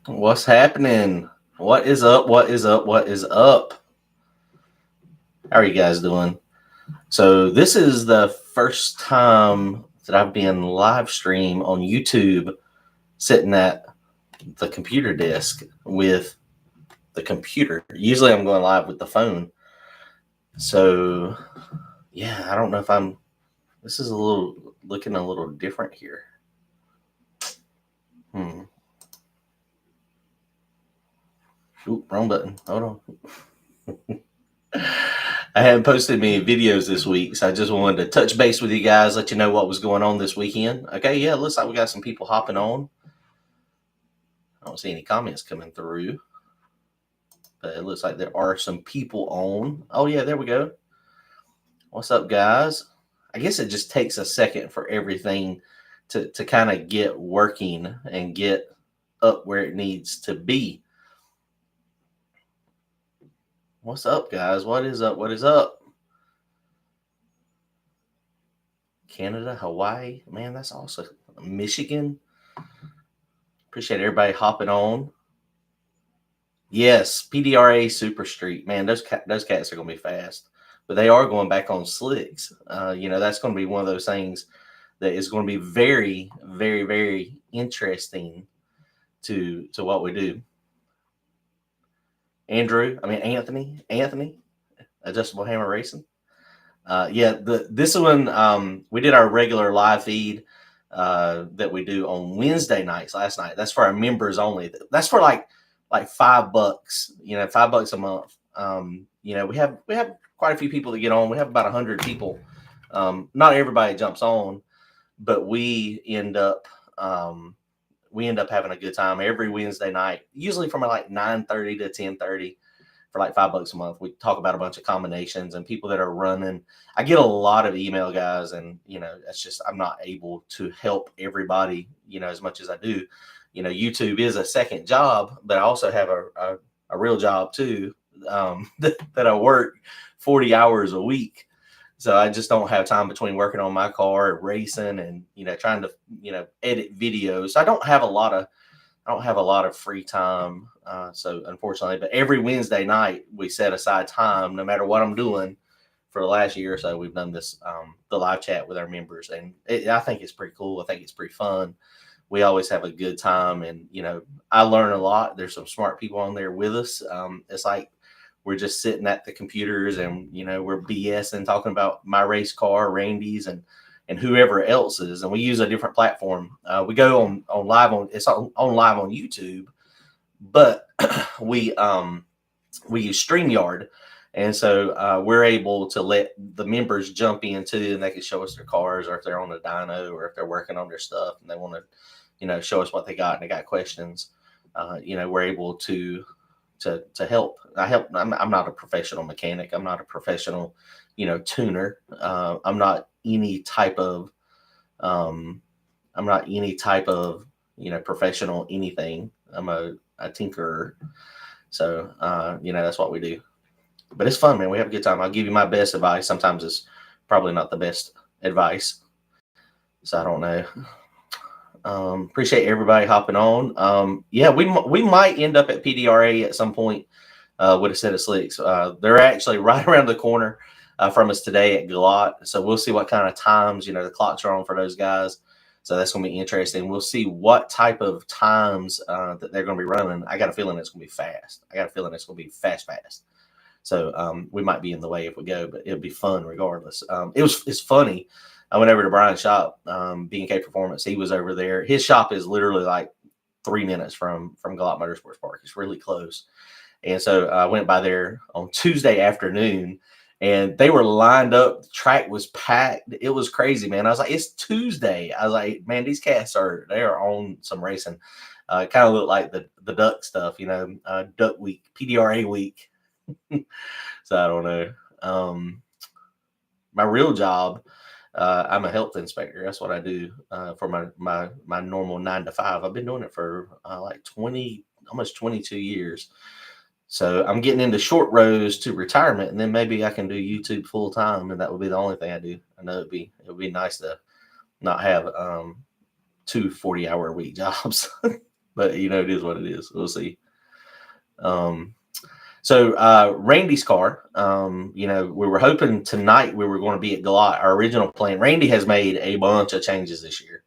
What's happening? What is up? What is up? What is up? How are you guys doing? So, this is the first time that I've been live stream on YouTube sitting at the computer desk with the computer. Usually I'm going live with the phone. So, yeah, I don't know if I'm this is a little looking a little different here. Hmm. Oop, wrong button. Hold on. I haven't posted many videos this week, so I just wanted to touch base with you guys, let you know what was going on this weekend. Okay, yeah, looks like we got some people hopping on. I don't see any comments coming through, but it looks like there are some people on. Oh, yeah, there we go. What's up, guys? I guess it just takes a second for everything to kind of get working and get up where it needs to be. What's up, guys? What is up? What is up? Canada, Hawaii, man, that's awesome. Michigan, appreciate everybody hopping on. Yes, PDRA Super Street, man, those cats are gonna be fast, but they are going back on slicks. That's going to be one of those things that is going to be very, very, very interesting to what we do. Anthony, Adjustable Hammer Racing. Yeah, this one we did our regular live feed that we do on Wednesday nights. Last night, that's for our members only. That's for like $5. $5 a month. We have quite a few people that get on. We have about 100 people. Not everybody jumps on, but we end up having a good time every Wednesday night. Usually from like 9:30 to 10:30 for like $5 a month. We talk about a bunch of combinations and people that are running. I get a lot of email, guys, and that's just I'm not able to help everybody, as much as I do. YouTube is a second job, but I also have a real job too, that I work 40 hours a week. So I just don't have time between working on my car, racing, and trying to edit videos. So I don't have a lot of free time. So unfortunately, but every Wednesday night we set aside time, no matter what I'm doing. For the last year or so, we've done this the live chat with our members, and I think it's pretty cool. I think it's pretty fun. We always have a good time, and I learn a lot. There's some smart people on there with us. It's like we're just sitting at the computers, and we're BSing, talking about my race car, Randy's, and whoever else's, and we use a different platform. We go on live on live on YouTube, but we use StreamYard, and so we're able to let the members jump in too, and they can show us their cars, or if they're on the dyno, or if they're working on their stuff and they want to, show us what they got and they got questions. We're able to help. I'm not a professional mechanic. I'm not a professional, tuner. Um, I'm not any type of professional anything. I'm a tinkerer. So that's what we do. But it's fun, man. We have a good time. I'll give you my best advice. Sometimes it's probably not the best advice. So I don't know. Appreciate everybody hopping on. Yeah, we might end up at PDRA at some point with a set of slicks. They're actually right around the corner from us today at Galot. So we'll see what kind of times, the clocks are on for those guys. So that's going to be interesting. We'll see what type of times that they're going to be running. I got a feeling it's going to be fast. I got a feeling it's going to be fast. So we might be in the way if we go, but it'll be fun regardless. It's funny. I went over to Brian's shop, B&K Performance. He was over there. His shop is literally like 3 minutes from Galot Motorsports Park. It's really close. And so I went by there on Tuesday afternoon, and they were lined up. The track was packed. It was crazy, man. I was like, it's Tuesday. I was like, man, these cats they are on some racing. It kind of looked like the duck stuff, duck week, PDRA week. So I don't know. My real job, I'm a health inspector. That's what I do for my normal 9 to 5. I've been doing it for like almost 22 years. So I'm getting into short rows to retirement, and then maybe I can do YouTube full time, and that would be the only thing I do. I know it would be nice to not have 2 40-hour a week jobs. but you know, it is what it is. We'll see. Randy's car, you know, we were hoping tonight we were going to be at Goliath. Our original plan. Randy has made a bunch of changes this year.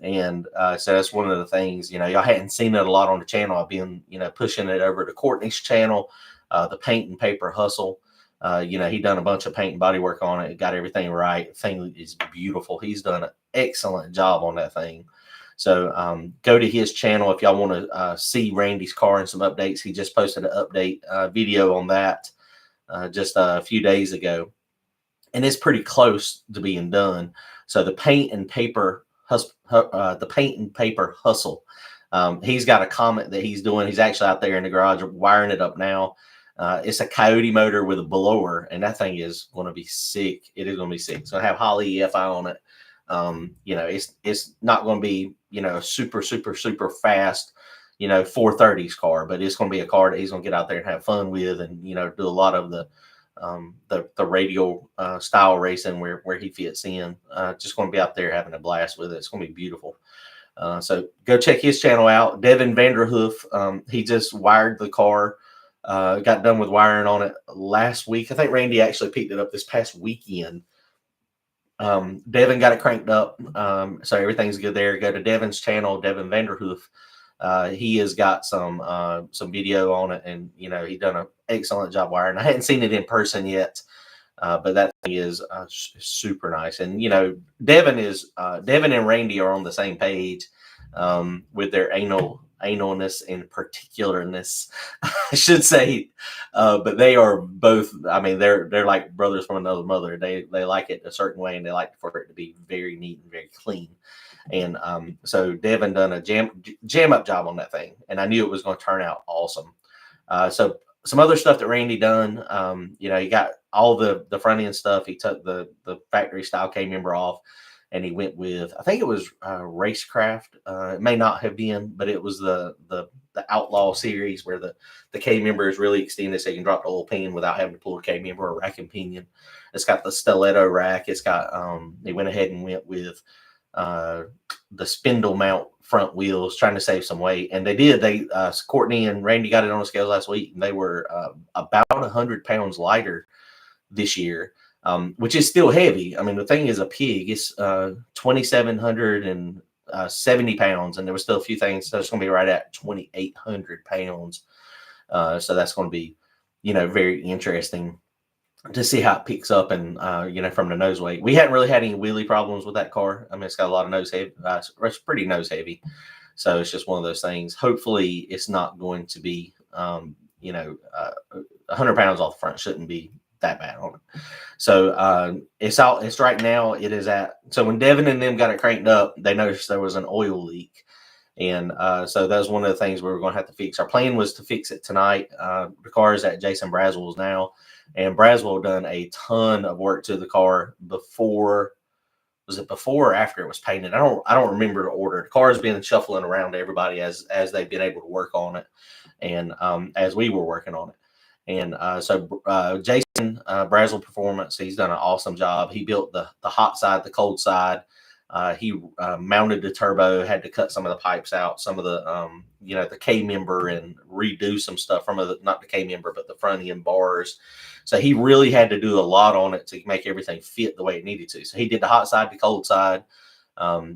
And so that's one of the things, you know, y'all hadn't seen it a lot on the channel. I've been, you know, pushing it over to Courtney's channel, the Paint and Paper Hustle. You know, he done a bunch of paint and body work on it, got everything right. The thing is beautiful. He's done an excellent job on that thing. So go to his channel if y'all want to see Randy's car and some updates. He just posted an update video on that just a few days ago. And it's pretty close to being done. So the Paint and Paper Hustle. He's got a comment that he's doing. He's actually out there in the garage wiring it up now. It's a Coyote motor with a blower, and that thing is going to be sick. It is going to be sick. It's going to have Holley EFI on it. You know, it's not going to be, you know, super fast, you know, 430s car, but it's going to be a car that he's going to get out there and have fun with, and, you know, do a lot of the radial style racing where he fits in. Just going to be out there having a blast with it. It's going to be beautiful. So go check his channel out. Devin Vanderhoof. He just wired the car. Got done with wiring on it last week. I think Randy actually picked it up this past weekend. Devin got it cranked up. So everything's good there. Go to Devin's channel, Devin Vanderhoof. He has got some video on it, and, you know, he done an excellent job wiring. I hadn't seen it in person yet, but that thing is super nice. And, you know, Devin and Randy are on the same page with their analness and particularness, I should say. But they are both, I mean, they're like brothers from another mother. They like it a certain way, and they like for it to be very neat and very clean. And so Devin done a jam up job on that thing, and I knew it was going to turn out awesome. So some other stuff that Randy done, you know, he got all the front end stuff. He took the factory style K member off, and he went with, I think it was Racecraft. It may not have been, but it was the Outlaw series where the K member is really extended, so you can drop the oil pin without having to pull a K member or rack and pinion. It's got the stiletto rack. It's got they went ahead and went with the spindle mount front wheels, trying to save some weight, and they did. Courtney and Randy got it on the scales last week, and they were about 100 pounds lighter this year, which is still heavy. I mean, the thing is a pig. It's 2,770 pounds, and there was still a few things, so it's going to be right at 2,800 pounds. So that's going to be, you know, very interesting to see how it picks up, and you know, from the nose weight. We hadn't really had any wheelie problems with that car. I mean, it's got a lot of nose heavy. It's pretty nose heavy, so it's just one of those things. Hopefully, it's not going to be, you know, 100 pounds off the front shouldn't be that bad on it. So it's right now. It is at. So when Devin and them got it cranked up, they noticed there was an oil leak. And so that was one of the things we were going to have to fix. Our plan was to fix it tonight. The car is at Jason Braswell's now, and Braswell done a ton of work to the car before. Was it before or after it was painted? I don't remember the order. The car has been shuffling around to everybody as they've been able to work on it, and as we were working on it. And so Jason Braswell Performance, he's done an awesome job. He built the hot side, the cold side. He mounted the turbo, had to cut some of the pipes out, some of the, you know, the K member, and redo some stuff from not the K member, but the front end bars. So he really had to do a lot on it to make everything fit the way it needed to. So he did the hot side, the cold side.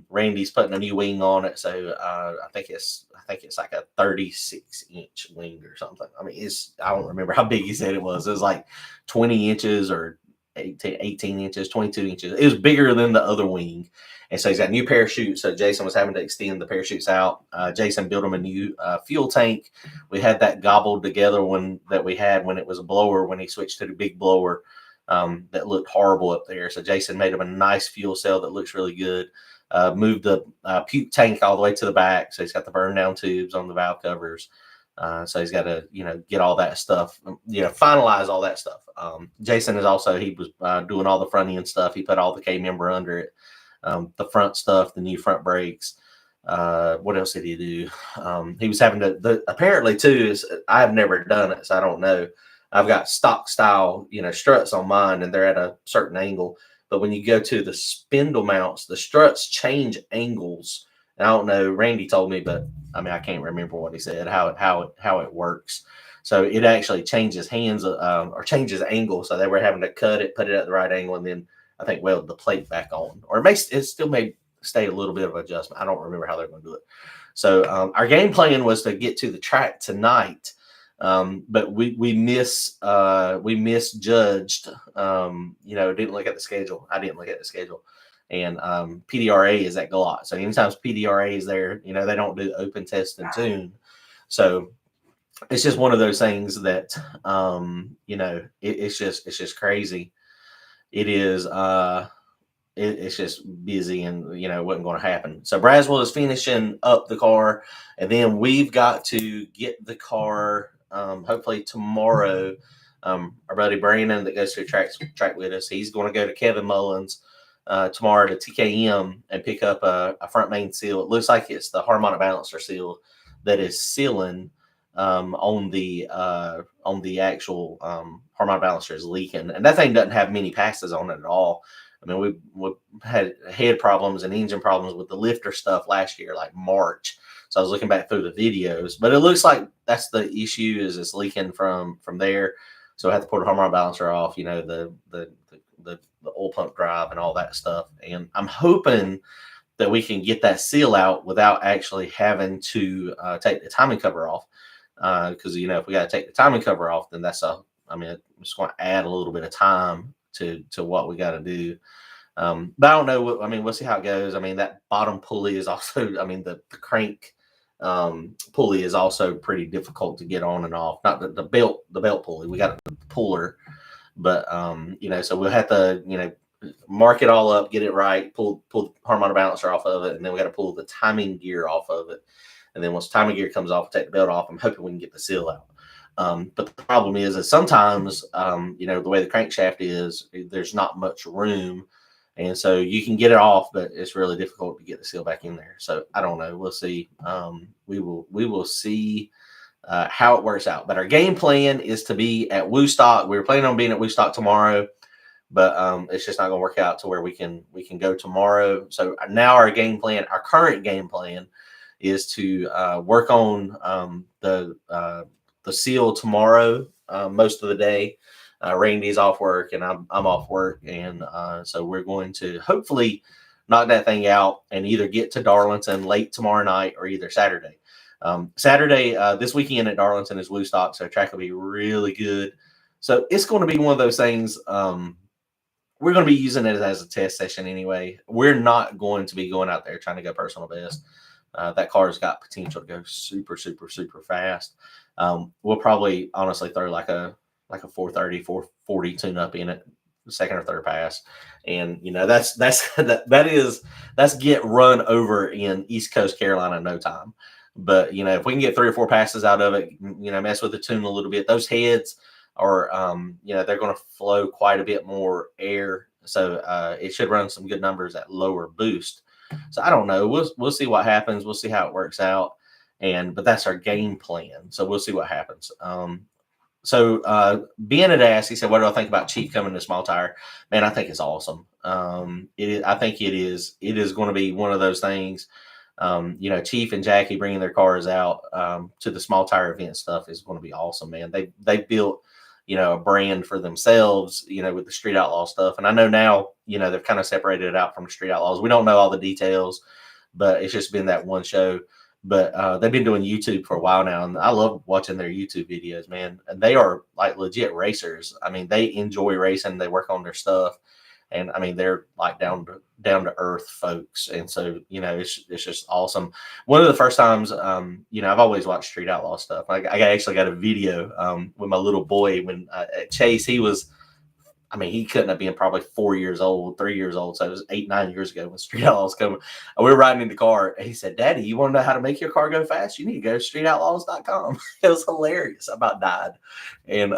Randy's putting a new wing on it. So I think it's like a 36-inch wing or something. I mean, I don't remember how big he said it was. It was like 20 inches or 18 inches, 22 inches. It was bigger than the other wing. And so he's got new parachutes. So Jason was having to extend the parachutes out. Jason built him a new fuel tank. We had that gobbled together when it was a blower, when he switched to the big blower that looked horrible up there. So Jason made him a nice fuel cell that looks really good. Moved the puke tank all the way to the back. So he's got the burn down tubes on the valve covers. So he's got to, you know, get all that stuff, you know, finalize all that stuff. Jason is also, he was doing all the front end stuff. He put all the K member under it. The front stuff, the new front brakes. What else did he do? He was having to, apparently too, I've never done it, so I don't know. I've got stock style, you know, struts on mine, and they're at a certain angle. But when you go to the spindle mounts, the struts change angles. And I don't know, Randy told me, but I mean, I can't remember what he said, how it works. So it actually changes hands or changes angle. So they were having to cut it, put it at the right angle, and then I think weld the plate back on. Or it still may stay a little bit of adjustment. I don't remember how they're going to do it. So our game plan was to get to the track tonight, but we misjudged. Didn't look at the schedule. I didn't look at the schedule, and PDRA is at Galot. So anytime PDRA is there, they don't do open test and tune. So it's just one of those things that it's just crazy. It is. It's just busy, and it wasn't going to happen. So Braswell is finishing up the car, and then we've got to get the car hopefully tomorrow. Our buddy Brandon that goes to track with us, he's going to go to Kevin Mullins tomorrow to TKM and pick up a front main seal. It looks like it's the harmonic balancer seal that is sealing on the actual harmonic balancer is leaking, and that thing doesn't have many passes on it at all. I mean, we had head problems and engine problems with the lifter stuff last year, like March. So I was looking back through the videos, but it looks like that's the issue, is it's leaking from there. So I have to pull the harmonic balancer off, the oil pump drive and all that stuff. And I'm hoping that we can get that seal out without actually having to take the timing cover off. Because, if we got to take the timing cover off, then it's going to add a little bit of time to what we got to do. But I don't know. We'll see how it goes. That bottom pulley is also, the crank pulley is also pretty difficult to get on and off. Not the belt pulley. We got the puller, but so we'll have to, mark it all up, get it right, pull the harmonic balancer off of it, and then we got to pull the timing gear off of it. And then once the timing gear comes off, take the belt off. I'm hoping we can get the seal out. But the problem is sometimes, the way the crankshaft is, there's not much room. And so you can get it off, but it's really difficult to get the seal back in there. So I don't know. We'll see. We will see how it works out. But our game plan is to be at Woodstock. We were planning on being at Woodstock tomorrow, but it's just not going to work out to where we can go tomorrow. So now our current game plan is to work on the seal tomorrow most of the day. Randy's off work and I'm off work, and so we're going to hopefully knock that thing out and either get to Darlington late tomorrow night or either Saturday. Saturday this weekend at Darlington is Woodstock, so track will be really good. So it's going to be one of those things. We're going to be using it as a test session anyway. We're not going to be going out there trying to go personal best. That car's got potential to go super, super, super fast. We'll probably honestly throw like a 430, 440 tune up in it, second or third pass. And, that's get run over in East Coast Carolina in no time. But, if we can get 3 or 4 passes out of it, mess with the tune a little bit, those heads are, they're going to flow quite a bit more air. So it should run some good numbers at lower boost. So I don't know. We'll see what happens. We'll see how it works out. But that's our game plan. So we'll see what happens. So Ben had asked, he said, what do I think about Chief coming to small tire? Man, I think it's awesome. I think it is going to be one of those things. Chief and Jackie bringing their cars out to the small tire event stuff is going to be awesome, man. They built, a brand for themselves, with the Street Outlaw stuff. And I know now, they've kind of separated it out from the Street Outlaws. We don't know all the details, but it's just been that one show. But they've been doing YouTube for a while now, and I love watching their YouTube videos, man. And they are like legit racers. They enjoy racing. They work on their stuff, and they're like down to earth folks. And so it's just awesome. One of the first times, I've always watched Street Outlaw stuff. I actually got a video with my little boy when at Chase. He was. He couldn't have been probably 4 years old, 3 years old. So it was 8, 9 years ago when Street Outlaws coming. We were riding in the car, and he said, "Daddy, you want to know how to make your car go fast? You need to go to streetoutlaws.com." It was hilarious. I about died. And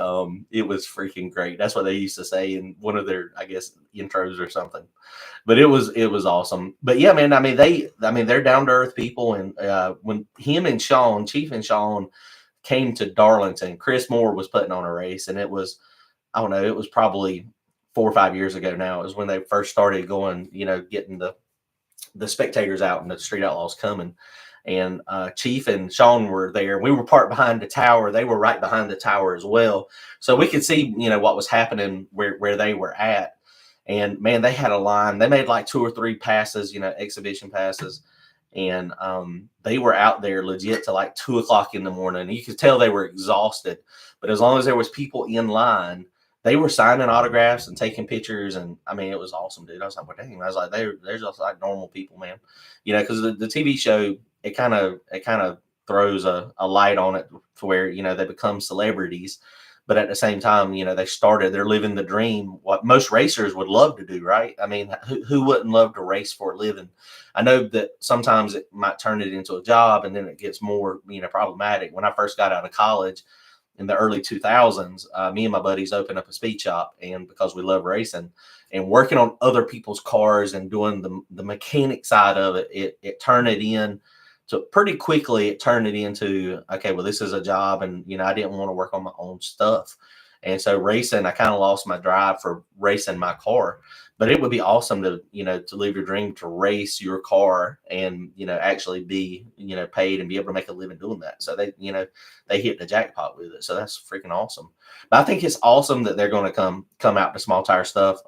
it was freaking great. That's what they used to say in one of their, I guess, intros or something. But it was awesome. But yeah, man, they're down to earth people. And when him and Sean, Chief and Sean, came to Darlington, Chris Moore was putting on a race, and it was, I don't know, it was probably 4 or 5 years ago now. It was when they first started going, getting the spectators out and the Street Outlaws coming. and Chief and Sean were there. We were parked behind the tower. They were right behind the tower as well. So we could see, what was happening where they were at. And man, they had a line. They made like 2 or 3 passes, exhibition passes. And they were out there legit till like 2 o'clock in the morning. You could tell they were exhausted. But as long as there was people in line, they were signing autographs and taking pictures. And I mean, it was awesome, dude. I was like, well, dang. I was like, they're just like normal people, man. Because the TV show, it kind of throws a light on it to where, they become celebrities. But at the same time, they're living the dream, what most racers would love to do, right? I mean, who wouldn't love to race for a living? I know that sometimes it might turn it into a job, and then it gets more, problematic. When I first got out of college in the early 2000s, me and my buddies opened up a speed shop, and because we love racing and working on other people's cars and doing the mechanic side of it, it turned it in. So pretty quickly, it turned it into, okay, well, this is a job, and I didn't want to work on my own stuff, and so racing, I kind of lost my drive for racing my car. But it would be awesome to to live your dream, to race your car, and actually be paid and be able to make a living doing that. So they hit the jackpot with it. So that's freaking awesome. But I think it's awesome that they're going to come out to small tire stuff,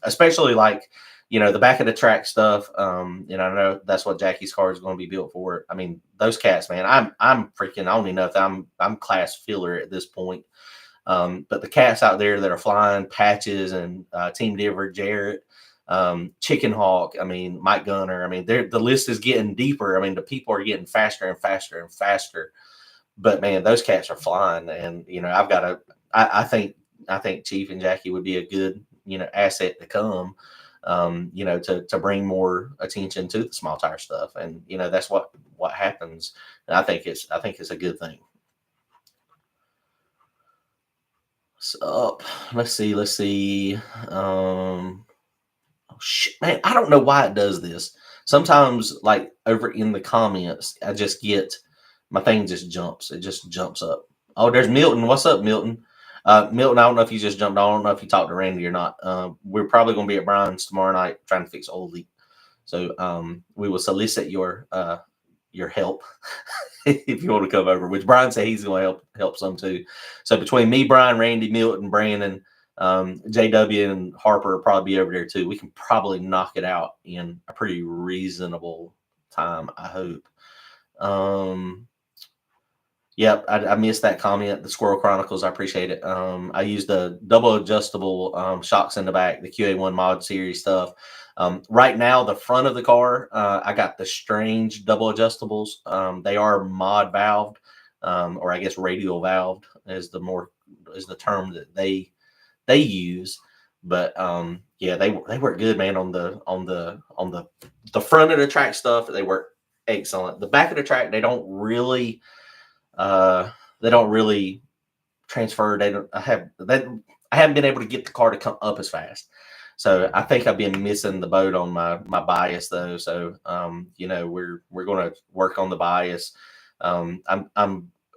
especially like the back of the track stuff. I know that's what Jackie's car is going to be built for. I mean, those cats, man, I'm freaking, I don't even know if I'm class filler at this point. But the cats out there that are flying, Patches and Team Diver, Jarrett, Chicken Hawk, I mean, Mike Gunner, I mean, the list is getting deeper. I mean, the people are getting faster and faster and faster. But man, those cats are flying, and I think Chief and Jackie would be a good asset to come. To bring more attention to the small tire stuff, and that's what happens. And I think it's a good thing. So let's see. Oh shit, man, I don't know why it does this. Sometimes, like over in the comments, I just get my thing just jumps. It just jumps up. Oh, there's Milton. What's up, Milton? Milton, I don't know if you just jumped on. I don't know if you talked to Randy or not. We're probably going to be at Brian's tomorrow night trying to fix old leak. So we will solicit your help if you want to come over, which Brian said he's going to help some too. So between me, Brian, Randy, Milton, Brandon, JW, and Harper will probably be over there too. We can probably knock it out in a pretty reasonable time, I hope. Yep, I missed that comment. The Squirrel Chronicles, I appreciate it. I used the double adjustable shocks in the back, the QA1 mod series stuff. Right now, the front of the car, I got the strange double adjustables. They are mod valved, or I guess radial valved is the term that they use. But yeah, they work good, man. On the front of the track stuff, they work excellent. The back of the track, they don't really transfer. I haven't been able to get the car to come up as fast. So I think I've been missing the boat on my bias though. So we're going to work on the bias. I'm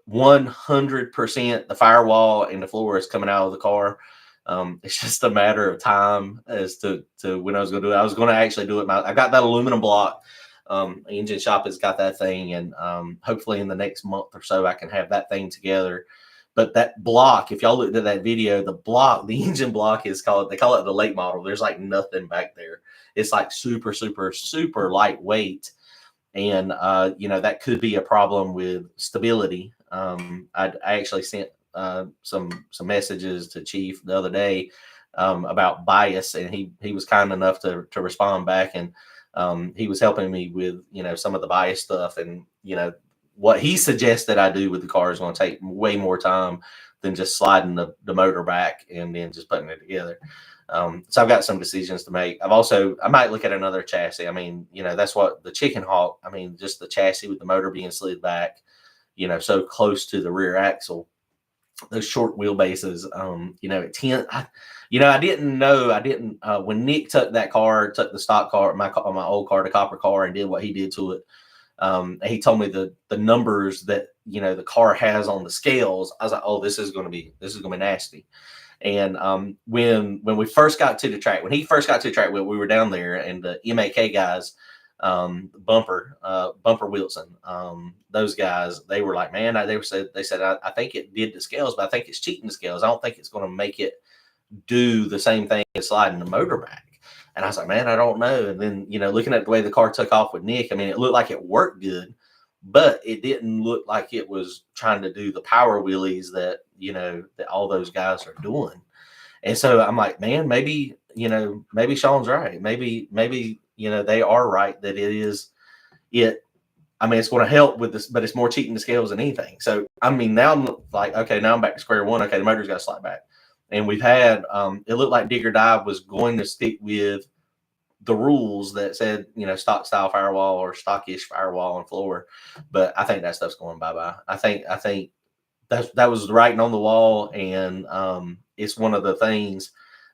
100% the firewall and the floor is coming out of the car. It's just a matter of time as to when I was going to do it. I was going to actually do it. I got that aluminum block. Engine shop has got that thing, and hopefully in the next month or so I can have that thing together. But that block, if y'all looked at that video, the engine block they call it the late model. There's like nothing back there. It's like super, super, super lightweight. And, that could be a problem with stability. I actually sent some messages to Chief the other day about bias, and he was kind enough to respond back, and he was helping me with, some of the bias stuff, and, what he suggested I do with the car is going to take way more time than just sliding the motor back and then just putting it together. So I've got some decisions to make. I might look at another chassis. I mean, that's what the Chicken Hawk, I mean, just the chassis with the motor being slid back, so close to the rear axle, those short wheelbases, at 10, I didn't know, when Nick took the stock car, my old car, the copper car, and did what he did to it. He told me the numbers that, the car has on the scales. I was like, oh, this is going to be nasty. And when we first got to the track, when he first got to the track, we were down there, and the MAK guys, Bumper Wilson. Those guys, they were like, man, they said, I think it did the scales, but I think it's cheating the scales. I don't think it's going to make it do the same thing as sliding the motor back. And I was like, man, I don't know. And then, looking at the way the car took off with Nick, I mean, it looked like it worked good, but it didn't look like it was trying to do the power wheelies that, that all those guys are doing. And so I'm like, man, maybe Sean's right. Maybe, they are right that I mean, it's going to help with this, but it's more cheating the scales than anything. So, I mean, now I'm like, okay, now I'm back to square one. Okay, the motor's got to slide back. And we've had, it looked like Dig or Dive was going to stick with the rules that said, stock style firewall or stockish firewall and floor. But I think that stuff's going bye-bye. I think that was the writing on the wall. And it's one of the things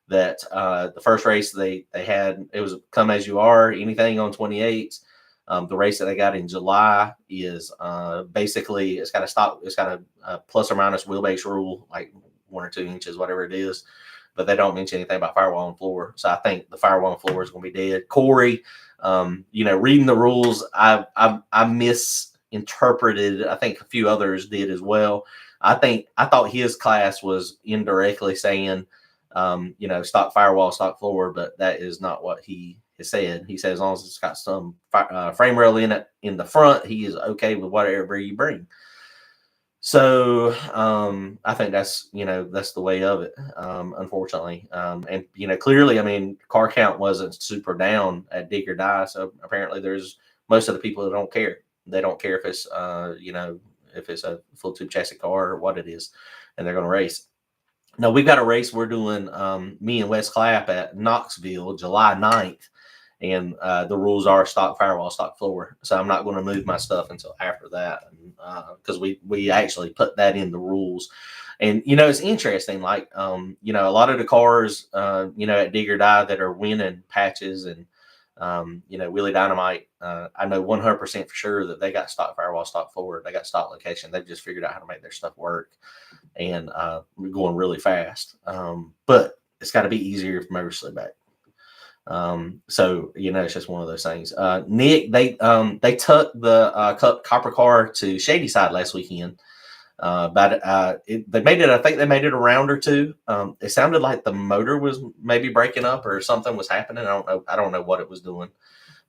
that the first race they had, it was come as you are, anything on 28s. The race that they got in July is basically it's got a plus or minus wheelbase rule, like 1 or 2 inches, whatever it is, but they don't mention anything about firewall and floor. So I think the firewall and floor is going to be dead. Corey, reading the rules, I misinterpreted. I think a few others did as well. I thought his class was indirectly saying, stock firewall, stock floor, but that is not what he has said. He said as long as it's got some frame rail in it in the front, he is okay with whatever you bring. So I think that's the way of it, unfortunately. And clearly, I mean, car count wasn't super down at Dig or Die. So apparently, there's most of the people that don't care. They don't care if it's if it's a full tube chassis car or what it is, and they're going to race. No, we've got a race we're doing, me and Wes Clapp at Knoxville, July 9th. And the rules are stock firewall, stock floor. So I'm not going to move my stuff until after that, because we actually put that in the rules. And it's interesting. Like a lot of the cars at Dig or Die that are winning patches and Wheelie Dynamite. I know 100% for sure that they got stock firewall, stock floor. They got stock location. They've just figured out how to make their stuff work, and we're going really fast. But it's got to be easier if motors slid back. So it's just one of those things. Nick, they took the copper car to Shady Side last weekend. But they made it. I think they made it a round or two. It sounded like the motor was maybe breaking up or something was happening. I don't know what it was doing,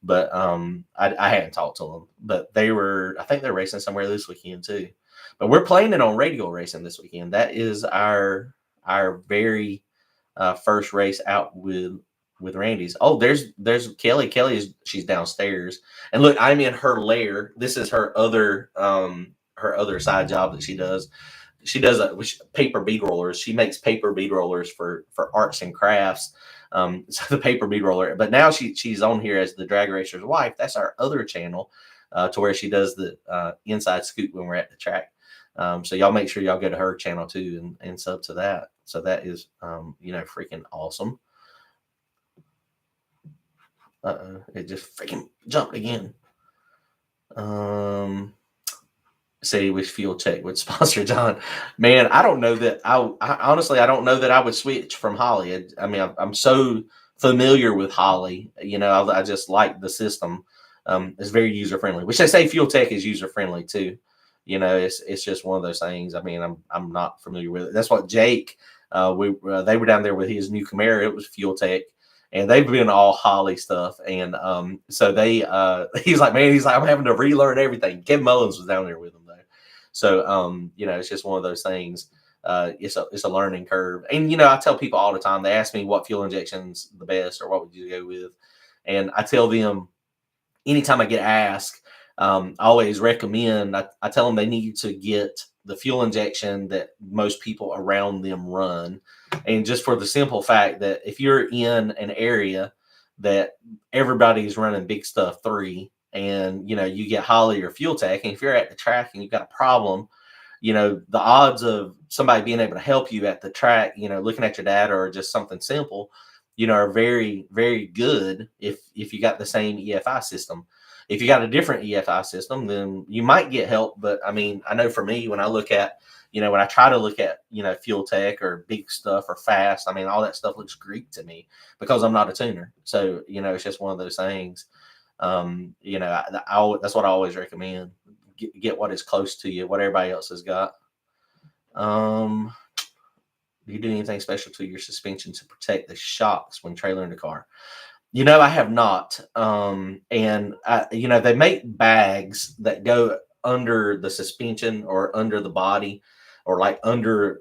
but I hadn't talked to them. But I think they're racing somewhere this weekend too. But we're planning on radial racing this weekend. That is our very first race out with Randy's. Oh, there's Kelly. She's downstairs. And look, I'm in her lair. This is her other side job that she does. She does paper bead rollers. She makes paper bead rollers for arts and crafts. So the paper bead roller. But now she's on here as the drag racer's wife. That's our other channel, to where she does the inside scoop when we're at the track. So y'all make sure y'all go to her channel too and sub to that. So that is freaking awesome. It just freaking jumped again. Say which fuel check would sponsor John. Man, I don't know that I honestly don't know that I would switch from Holly. I mean, I'm so familiar with Holly. I just like the system. It's very user friendly, which they say Fuel Tech is user friendly too. It's just one of those things. I mean, I'm not familiar with it. That's what Jake. They were down there with his new Camaro. It was Fuel Tech. And they've been all Holly stuff. And so he's like, I'm having to relearn everything. Kevin Mullins was down there with him, though. So, it's just one of those things. It's a learning curve. And, I tell people all the time, they ask me what fuel injection's the best or what would you go with. And I tell them anytime I get asked, I always recommend, I tell them they need to get the fuel injection that most people around them run. And just for the simple fact that if you're in an area that everybody's running Big Stuff 3 and, you get Holly or Fuel Tech, and if you're at the track and you've got a problem, the odds of somebody being able to help you at the track, looking at your data or just something simple, are very, very good if you got the same EFI system. If you got a different EFI system, then you might get help. But I mean, I know for me, when I look at, when I try to look at, Fuel Tech or Big Stuff or Fast, I mean, all that stuff looks Greek to me because I'm not a tuner. So, it's just one of those things. You know, that's what I always recommend. Get what is close to you, what everybody else has got. Do you do anything special to your suspension to protect the shocks when trailering the car? You know, I have not. And you know, they make bags that go under the suspension or under the body, or like under.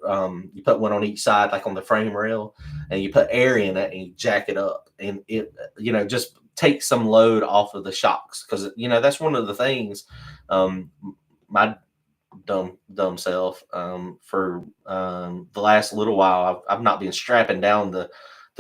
You put one on each side, like on the frame rail, and you put air in it and you jack it up, and it, you know, just takes some load off of the shocks, because you know that's one of the things. My dumb self, for the last little while, I've not been strapping down the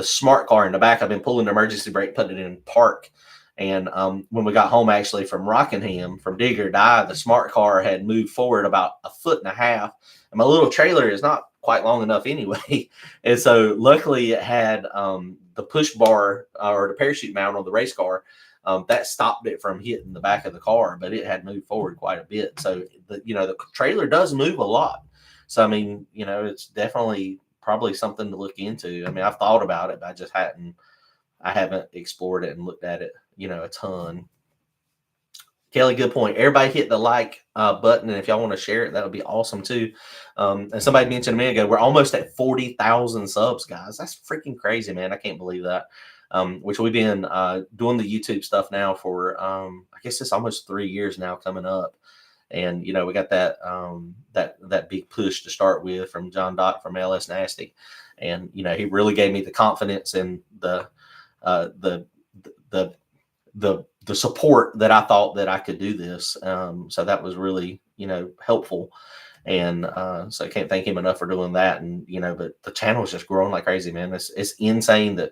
smart car in the back. I've been pulling the emergency brake, putting it in park. And when we got home, actually, from Rockingham, from Digger Die, the smart car had moved forward about a foot and a half. And my little trailer is not quite long enough anyway. And so luckily it had the push bar, or the parachute mount on the race car. That stopped it from hitting the back of the car, but it had moved forward quite a bit. So you know, the trailer does move a lot. So I mean, you know, it's definitely probably something to look into. I mean, I've thought about it, but I haven't explored it and looked at it, you know, a ton. Kelly, good point. Everybody hit the like button, and if y'all want to share it, that would be awesome too. And somebody mentioned a minute ago, we're almost at 40,000 subs, guys. That's freaking crazy, man. I can't believe that. Which we've been doing the YouTube stuff now for I guess it's almost 3 years now coming up. And you know, we got that that big push to start with from John Dott from LS Nasty, and you know, he really gave me the confidence and the the the support that I thought that I could do this. So that was really, you know, helpful. And so I can't thank him enough for doing that. And you know, but the channel is just growing like crazy, man. It's insane that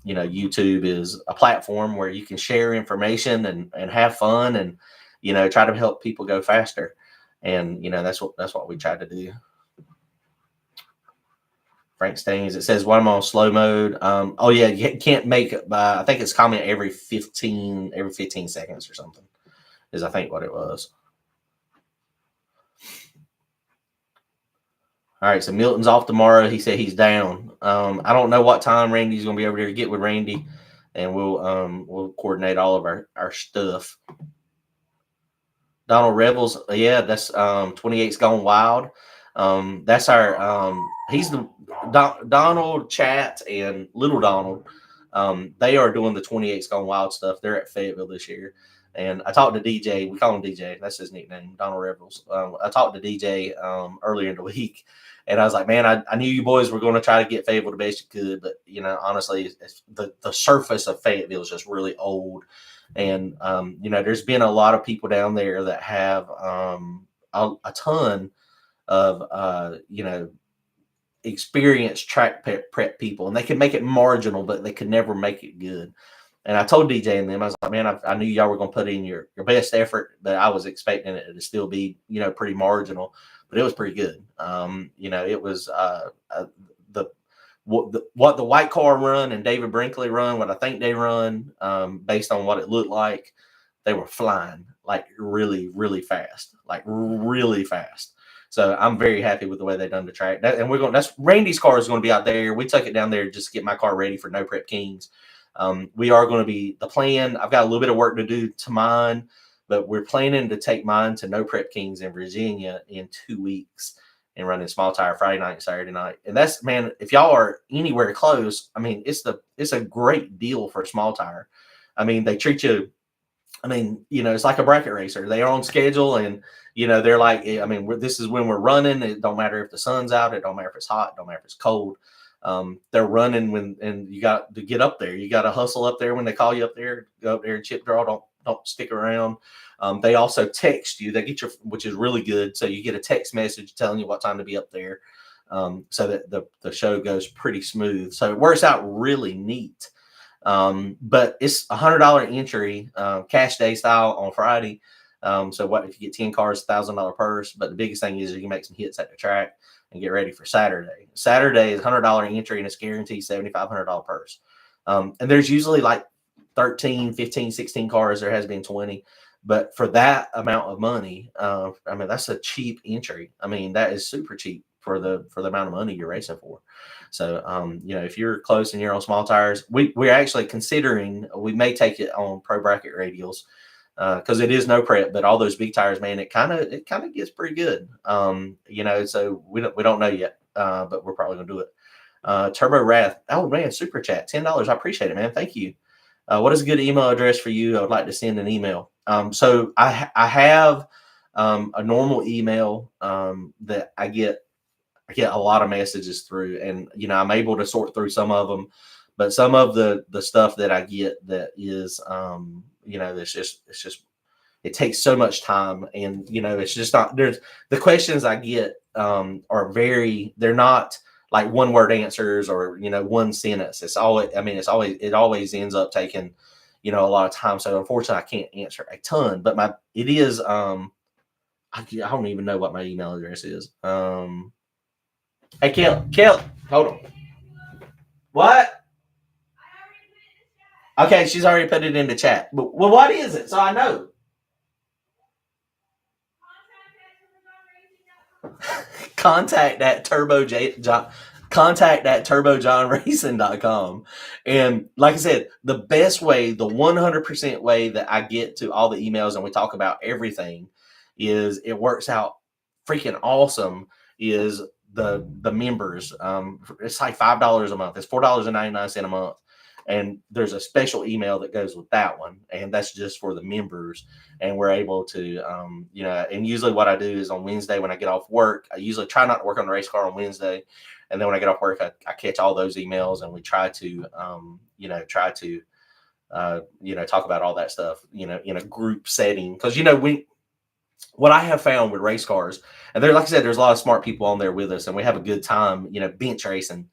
you know, YouTube is a platform where you can share information and have fun, and you know, try to help people go faster. And you know, that's what we try to do. Frank Staines, it says, "Why am I on slow mode?" Oh yeah, you can't make it by, I think it's comment every 15 seconds or something, is I think what it was. All right, so Milton's off tomorrow. He said he's down. I don't know what time Randy's going to be over there to get with Randy, and we'll coordinate all of our stuff. Donald Rebels, yeah, that's 28's Gone Wild. That's our he's the Donald Chat and Little Donald. They are doing the 28's Gone Wild stuff. They're at Fayetteville this year. And I talked to DJ. We call him DJ. That's his nickname, Donald Rebels. I talked to DJ earlier in the week, and I was like, man, I knew you boys were going to try to get Fayetteville the best you could, but you know, honestly, the surface of Fayetteville is just really old. And you know, there's been a lot of people down there that have a ton of you know, experienced track prep people, and they can make it marginal, but they could never make it good. And I told DJ and them, I was like, man, I knew y'all were going to put in your best effort, but I was expecting it to still be, you know, pretty marginal, but it was pretty good. You know, it was what the white car run and David Brinkley run, what I think they run, based on what it looked like, they were flying like really, really fast, like really fast. So I'm very happy with the way they done the track. That's Randy's car is going to be out there. We took it down there just to get my car ready for No Prep Kings. We are going to be the plan. I've got a little bit of work to do to mine, but we're planning to take mine to No Prep Kings in Virginia in 2 weeks and running small tire Friday night and Saturday night. And that's, man, if y'all are anywhere close, I mean, it's a great deal for a small tire. I mean, they treat you, I mean, you know, it's like a bracket racer. They are on schedule, and you know, they're like, I mean, this is when we're running. It don't matter if the sun's out. It don't matter if it's hot. It don't matter if it's cold. They're running and you got to get up there. You got to hustle up there when they call you up there. Go up there and chip draw. Don't stick around. They also text you. They get which is really good. So you get a text message telling you what time to be up there, so that the show goes pretty smooth. So it works out really neat. But it's $100 entry, cash day style on Friday. So what if you get 10 cars, $1,000 purse? But the biggest thing is you can make some hits at the track and get ready for Saturday. Saturday is $100 entry, and it's guaranteed $7,500 purse. And there's usually like 13, 15, 16 cars. There has been 20. But for that amount of money, I mean, that's a cheap entry. I mean, that is super cheap. for the amount of money you're racing for. So, if you're close and you're on small tires, we're actually considering, we may take it on pro bracket radials, because it is no prep, but all those big tires, man, it kind of gets pretty good. So we don't know yet, but we're probably gonna do it. Turbo Wrath, oh man, super chat, $10. I appreciate it, man. Thank you. What is a good email address for you? I would like to send an email. So I have a normal email that I get a lot of messages through, and I'm able to sort through some of them, but some of the stuff that I get that is it's just it takes so much time, and it's just not, there's the questions I get they're not like one word answers or one sentence. It always ends up taking a lot of time. So unfortunately I can't answer a ton, but it is I don't even know what my email address is. Hey, Kel, hold on. What? Okay, she's already put it in the chat. But, well, what is it? So I know. Contact at turbojohnracing.com. And like I said, the best way, the 100% way that I get to all the emails and we talk about everything is, it works out freaking awesome, is the members. It's like $5 a month. It's $4.99 a month. And there's a special email that goes with that one, and that's just for the members. And we're able to, and usually what I do is on Wednesday when I get off work, I usually try not to work on the race car on Wednesday. And then when I get off work, I catch all those emails, and we try to, talk about all that stuff, in a group setting. Because, what I have found with race cars, and there, like I said, there's a lot of smart people on there with us, and we have a good time, bench racing.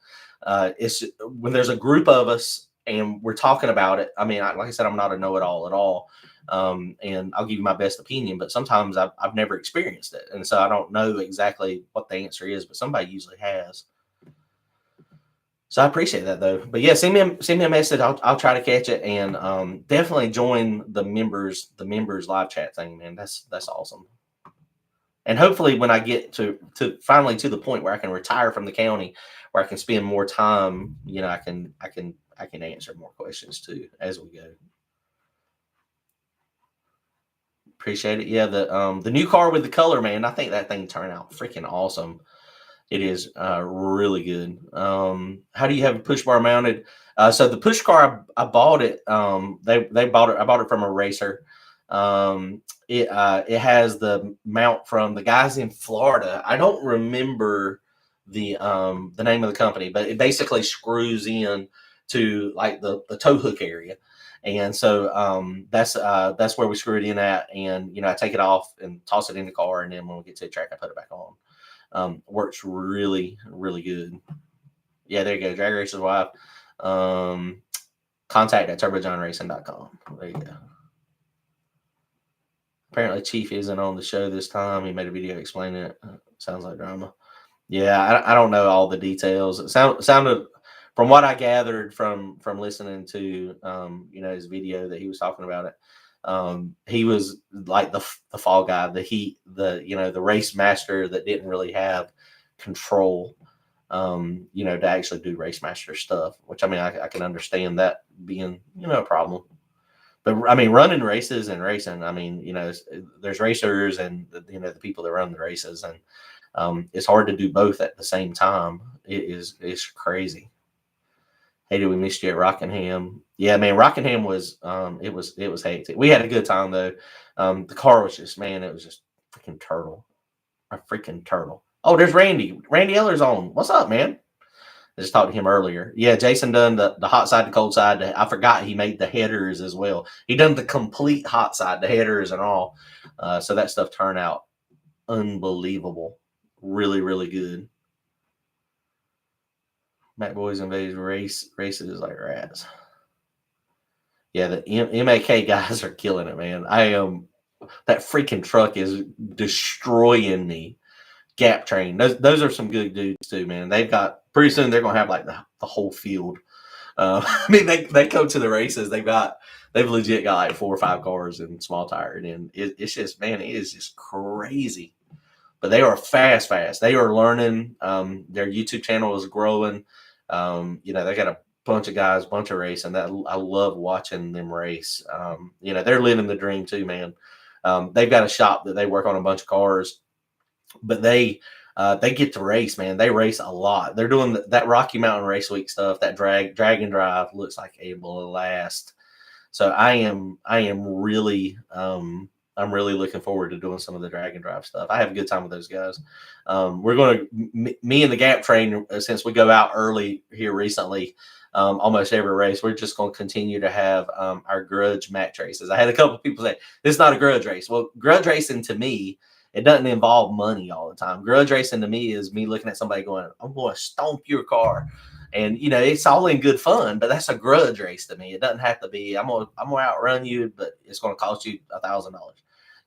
It's when there's a group of us and we're talking about it. I mean, like I said, I'm not a know-it-all at all. And I'll give you my best opinion, but sometimes I've never experienced it. And so I don't know exactly what the answer is, but somebody usually has. So I appreciate that though. But yeah, send me a message. I'll try to catch it, and definitely join the members live chat thing, man. That's awesome. And hopefully when I get to finally to the point where I can retire from the county, where I can spend more time, I can answer more questions too as we go. Appreciate it. Yeah, the new car with the color, man. I think that thing turned out freaking awesome. It is really good. How do you have a push bar mounted? So the push car, I bought it. They bought it. I bought it from a racer. It has the mount from the guys in Florida. I don't remember the name of the company, but it basically screws in to like the tow hook area. And so that's where we screw it in at. And, I take it off and toss it in the car. And then when we get to the track, I put it back on. Works really, really good. Yeah, there you go. Drag Racer's Wife. Contact at turbojohnracing.com. There you go. Apparently Chief isn't on the show this time. He made a video explaining it. Sounds like drama. Yeah, I don't know all the details. It sounded, from what I gathered from listening to his video that he was talking about it, he was like the fall guy, the race master that didn't really have control to actually do race master stuff, which I can understand that being a problem. But I mean, running races and racing, there's racers and the people that run the races, and it's hard to do both at the same time. It's crazy. Hey, did we miss you at Rockingham? Yeah, man, Rockingham was it was hectic. We had a good time though. The car was just, man, it was just a freaking turtle. Oh, there's Randy. Randy Eller's on. What's up, man? I just talked to him earlier. Yeah, Jason done the hot side, the cold side. I forgot he made the headers as well. He done the complete hot side, the headers and all. So that stuff turned out unbelievable. Really, really good. Mac Boys invade races like rats. Yeah, the MAK guys are killing it, man. That freaking truck is destroying me. Gap Train. Those are some good dudes too, man. They've got, pretty soon they're gonna have like the whole field. They come to the races. They've legit got like 4 or 5 cars in small tire, and it's just, man, it is just crazy. but they are fast. They are learning. Their YouTube channel is growing. They got a bunch of guys, bunch of racing that I love watching them race. They're living the dream too, man. They've got a shop that they work on a bunch of cars, but they get to race, man. They race a lot. They're doing that Rocky Mountain Race Week stuff. That drag and drive looks like a blast. So I am really I'm really looking forward to doing some of the drag and drive stuff. I have a good time with those guys. We're going to me and the Gap Train, since we go out early here recently, almost every race, we're just going to continue to have our Grudge match races. I had a couple of people say this is not a Grudge race. Well, Grudge racing to me, it doesn't involve money all the time. Grudge racing to me is me looking at somebody going, I'm going to stomp your car. And, it's all in good fun, but that's a grudge race to me. It doesn't have to be, I'm going to outrun you, but it's going to cost you $1,000.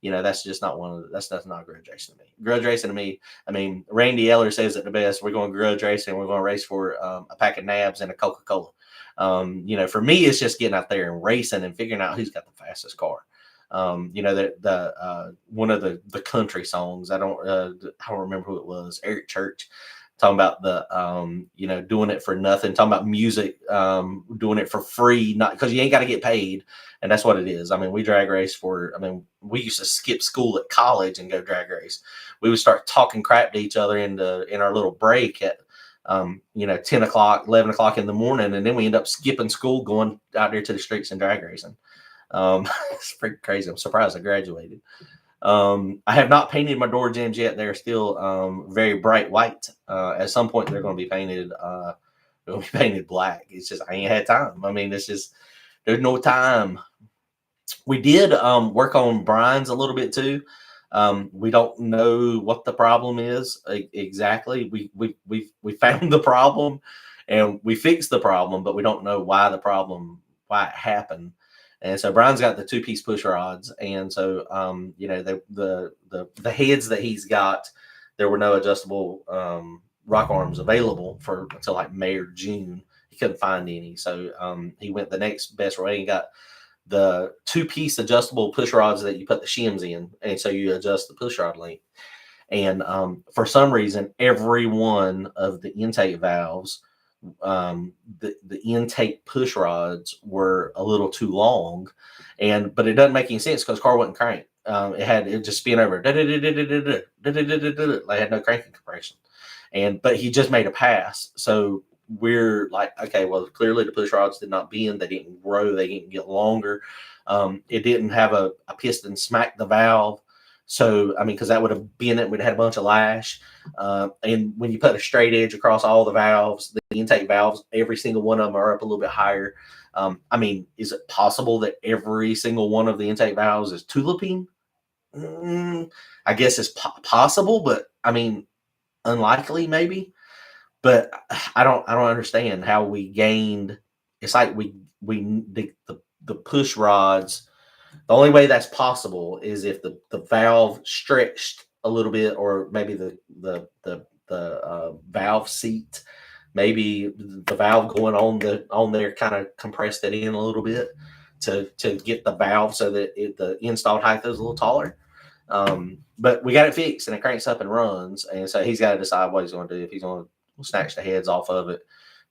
That's just not that's not grudge racing to me. Grudge racing to me, I mean, Randy Eller says it the best. We're going grudge racing. We're going to race for a pack of nabs and a Coca-Cola. For me, it's just getting out there and racing and figuring out who's got the fastest car. One of the country songs, I don't remember who it was, Eric Church, talking about the doing it for nothing, talking about music, doing it for free, not because you ain't got to get paid. And that's what it is. I mean, we drag race we used to skip school at college and go drag race. We would start talking crap to each other in our little break at 10 o'clock, 11 o'clock in the morning, and then we end up skipping school, going out there to the streets and drag racing. It's pretty crazy. I'm surprised I graduated. I have not painted my door jambs yet. They're still very bright white. At some point, they're going to be painted black. It's just I ain't had time. I mean, it's just there's no time. We did work on brines a little bit too. We don't know what the problem is exactly. We found the problem and we fixed the problem, but we don't know why it happened. And so Brian's got the 2-piece push rods, and so the heads that he's got, there were no adjustable rock arms available until like May or June. He couldn't find any, so he went the next best way and got the 2-piece adjustable push rods that you put the shims in, and so you adjust the push rod length. And for some reason, every one of the intake valves, the intake push rods were a little too long, but it doesn't make any sense because the car wasn't cranked. It just spin over. They had no cranking compression, but he just made a pass. So we're like, okay, well, clearly the push rods did not bend. They didn't grow. They didn't get longer. It didn't have a piston smack the valve. So, I mean, because that would have been it, we'd have had a bunch of lash. And when you put a straight edge across all the valves, the intake valves, every single one of them are up a little bit higher. I mean, is it possible that every single one of the intake valves is tuliping? I guess it's possible, but I mean, unlikely maybe. But I don't understand how we gained. It's like the push rods. The only way that's possible is if the valve stretched a little bit, or maybe the valve seat, maybe the valve going on there kind of compressed it in a little bit to get the valve so that the installed height is a little taller. But we got it fixed and it cranks up and runs, and so he's got to decide what he's going to do, if he's going to snatch the heads off of it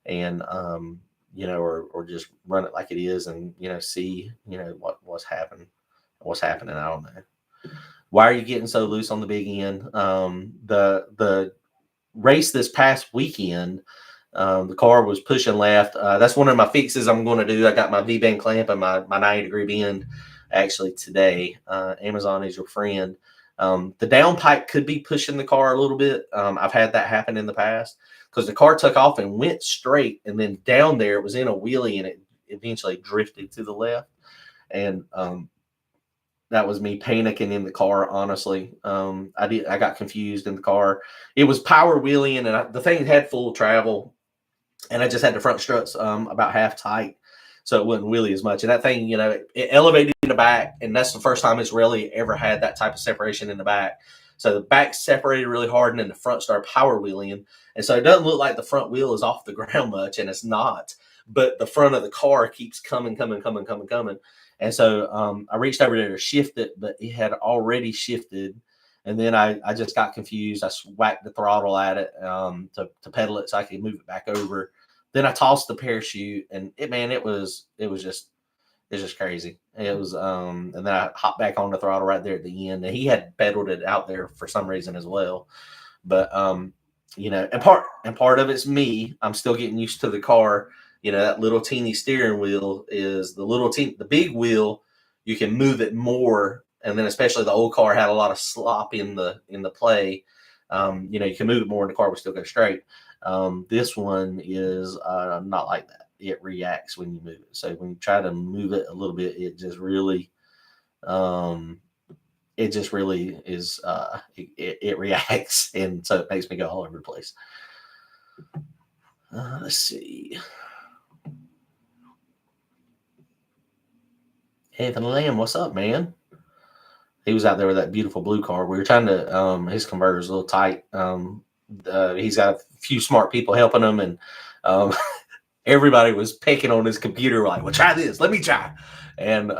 and or just run it like it is and see what's happening. I don't know. Why are you getting so loose on the big end? The race this past weekend, the car was pushing left. That's one of my fixes I'm going to do. I got my V-bend clamp and my 90-degree bend actually today. Amazon is your friend. The downpipe could be pushing the car a little bit. I've had that happen in the past because the car took off and went straight, and then down there it was in a wheelie and it eventually drifted to the left. And that was me panicking in the car, honestly. I got confused in the car. It was power wheeling, and the thing had full travel, and I just had the front struts about half tight, so it wouldn't wheelie as much. And that thing, it elevated in the back, and that's the first time it's really ever had that type of separation in the back. So the back separated really hard, and then the front started power wheeling. And so it doesn't look like the front wheel is off the ground much, and it's not. But the front of the car keeps coming. And so I reached over there to shift it, but it had already shifted. And then I just got confused. I whacked the throttle at it to pedal it so I could move it back over. Then I tossed the parachute, and it's just crazy. It was and then I hopped back on the throttle right there at the end. And he had pedaled it out there for some reason as well. But and part of it's me. I'm still getting used to the car. That little teeny steering wheel is the big wheel. You can move it more, and then especially the old car had a lot of slop in the play. You can move it more, and the car will still go straight. This one is not like that. It reacts when you move it. So when you try to move it a little bit, it just really is it reacts, and so it makes me go all over the place. Let's see. Anthony Lamb, what's up, man? He was out there with that beautiful blue car. We were trying to his converter's a little tight. He's got a few smart people helping him, and everybody was picking on his computer like, well, try this, let me try. And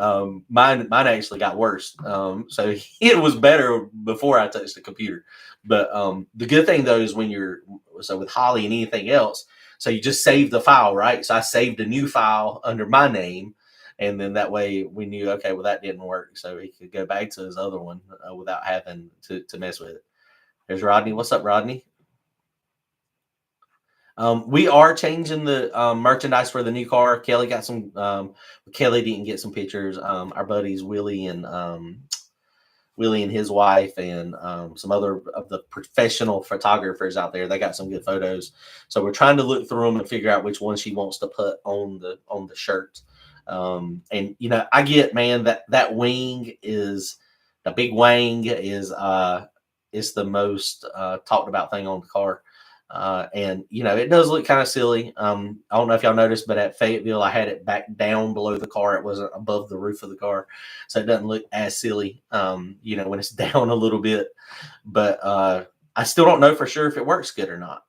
mine actually got worse. So it was better before I touched the computer. But the good thing though is with Holly and anything else, so you just save the file, right? So I saved a new file under my name, and then that way we knew, okay, well, that didn't work, so he could go back to his other one without having to mess with it. There's Rodney. What's up, Rodney? We are changing the merchandise for the new car. Kelly got some. Kelly didn't get some pictures. Our buddies Willie and his wife and some other of the professional photographers out there. They got some good photos. So we're trying to look through them and figure out which one she wants to put on the shirt. And I get, man, that wing is the big wing is the most talked about thing on the car. And it does look kind of silly. I don't know if y'all noticed, but at Fayetteville, I had it back down below the car. It wasn't above the roof of the car, so it doesn't look as silly. When it's down a little bit. But I still don't know for sure if it works good or not.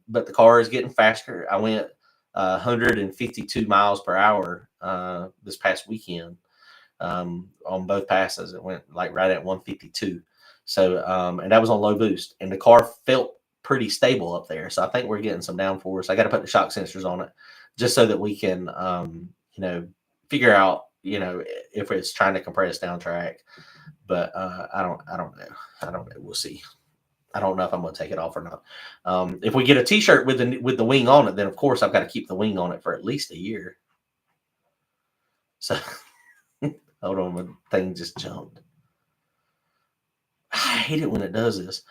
But the car is getting faster. I went 152 miles per hour this past weekend on both passes. It went like right at 152. So and that was on low boost, and the car felt pretty stable up there. So I think we're getting some downforce. I got to put the shock sensors on it just so that we can, figure out, if it's trying to compress down track. But I don't know. We'll see. I don't know if I'm going to take it off or not. If we get a T-shirt with the wing on it, then of course I've got to keep the wing on it for at least a year. So hold on, my thing just jumped. I hate it when it does this.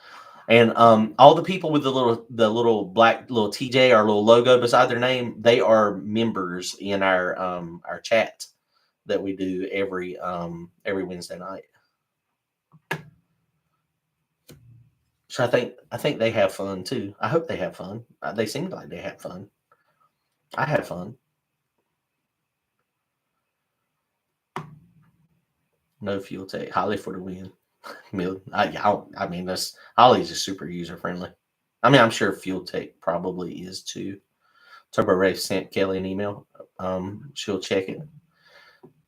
And all the people with the little black little TJ, our little logo beside their name, they are members in our chat that we do every Wednesday night. So I think they have fun too. I hope they have fun. They seem like they have fun. I have fun. No fuel tank. Holly for the win. I mean, that's Holly's just super user friendly. I mean, I'm sure Fuel Tech probably is too. Turbo Ray sent Kelly an email. She'll check it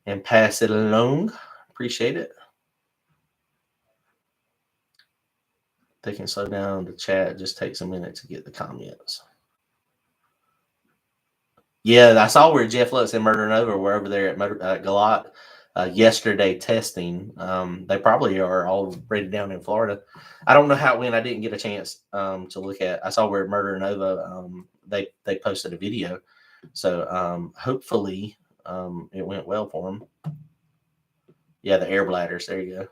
and pass it along. Appreciate it. They can slow down the chat. It just takes a minute to get the comments. Yeah, I saw where Jeff Lutz and Murder Nova were over there at Galat yesterday testing. They probably are already down in Florida. I don't know how it went. I didn't get a chance to look at. I saw where Murder Nova they posted a video, so hopefully it went well for them. Yeah, the air bladders. There you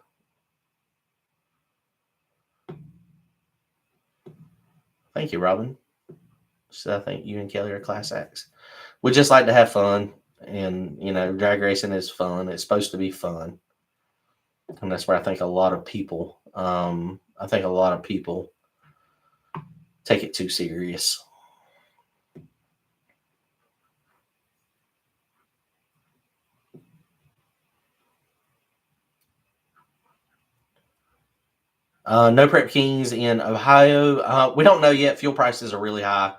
go. Thank you, Robin. So I think you and Kelly are class acts. We just like to have fun. And drag racing is fun. It's supposed to be fun, and that's where I think a lot of people take it too serious. No Prep Kings in Ohio. We don't know yet. Fuel prices are really high.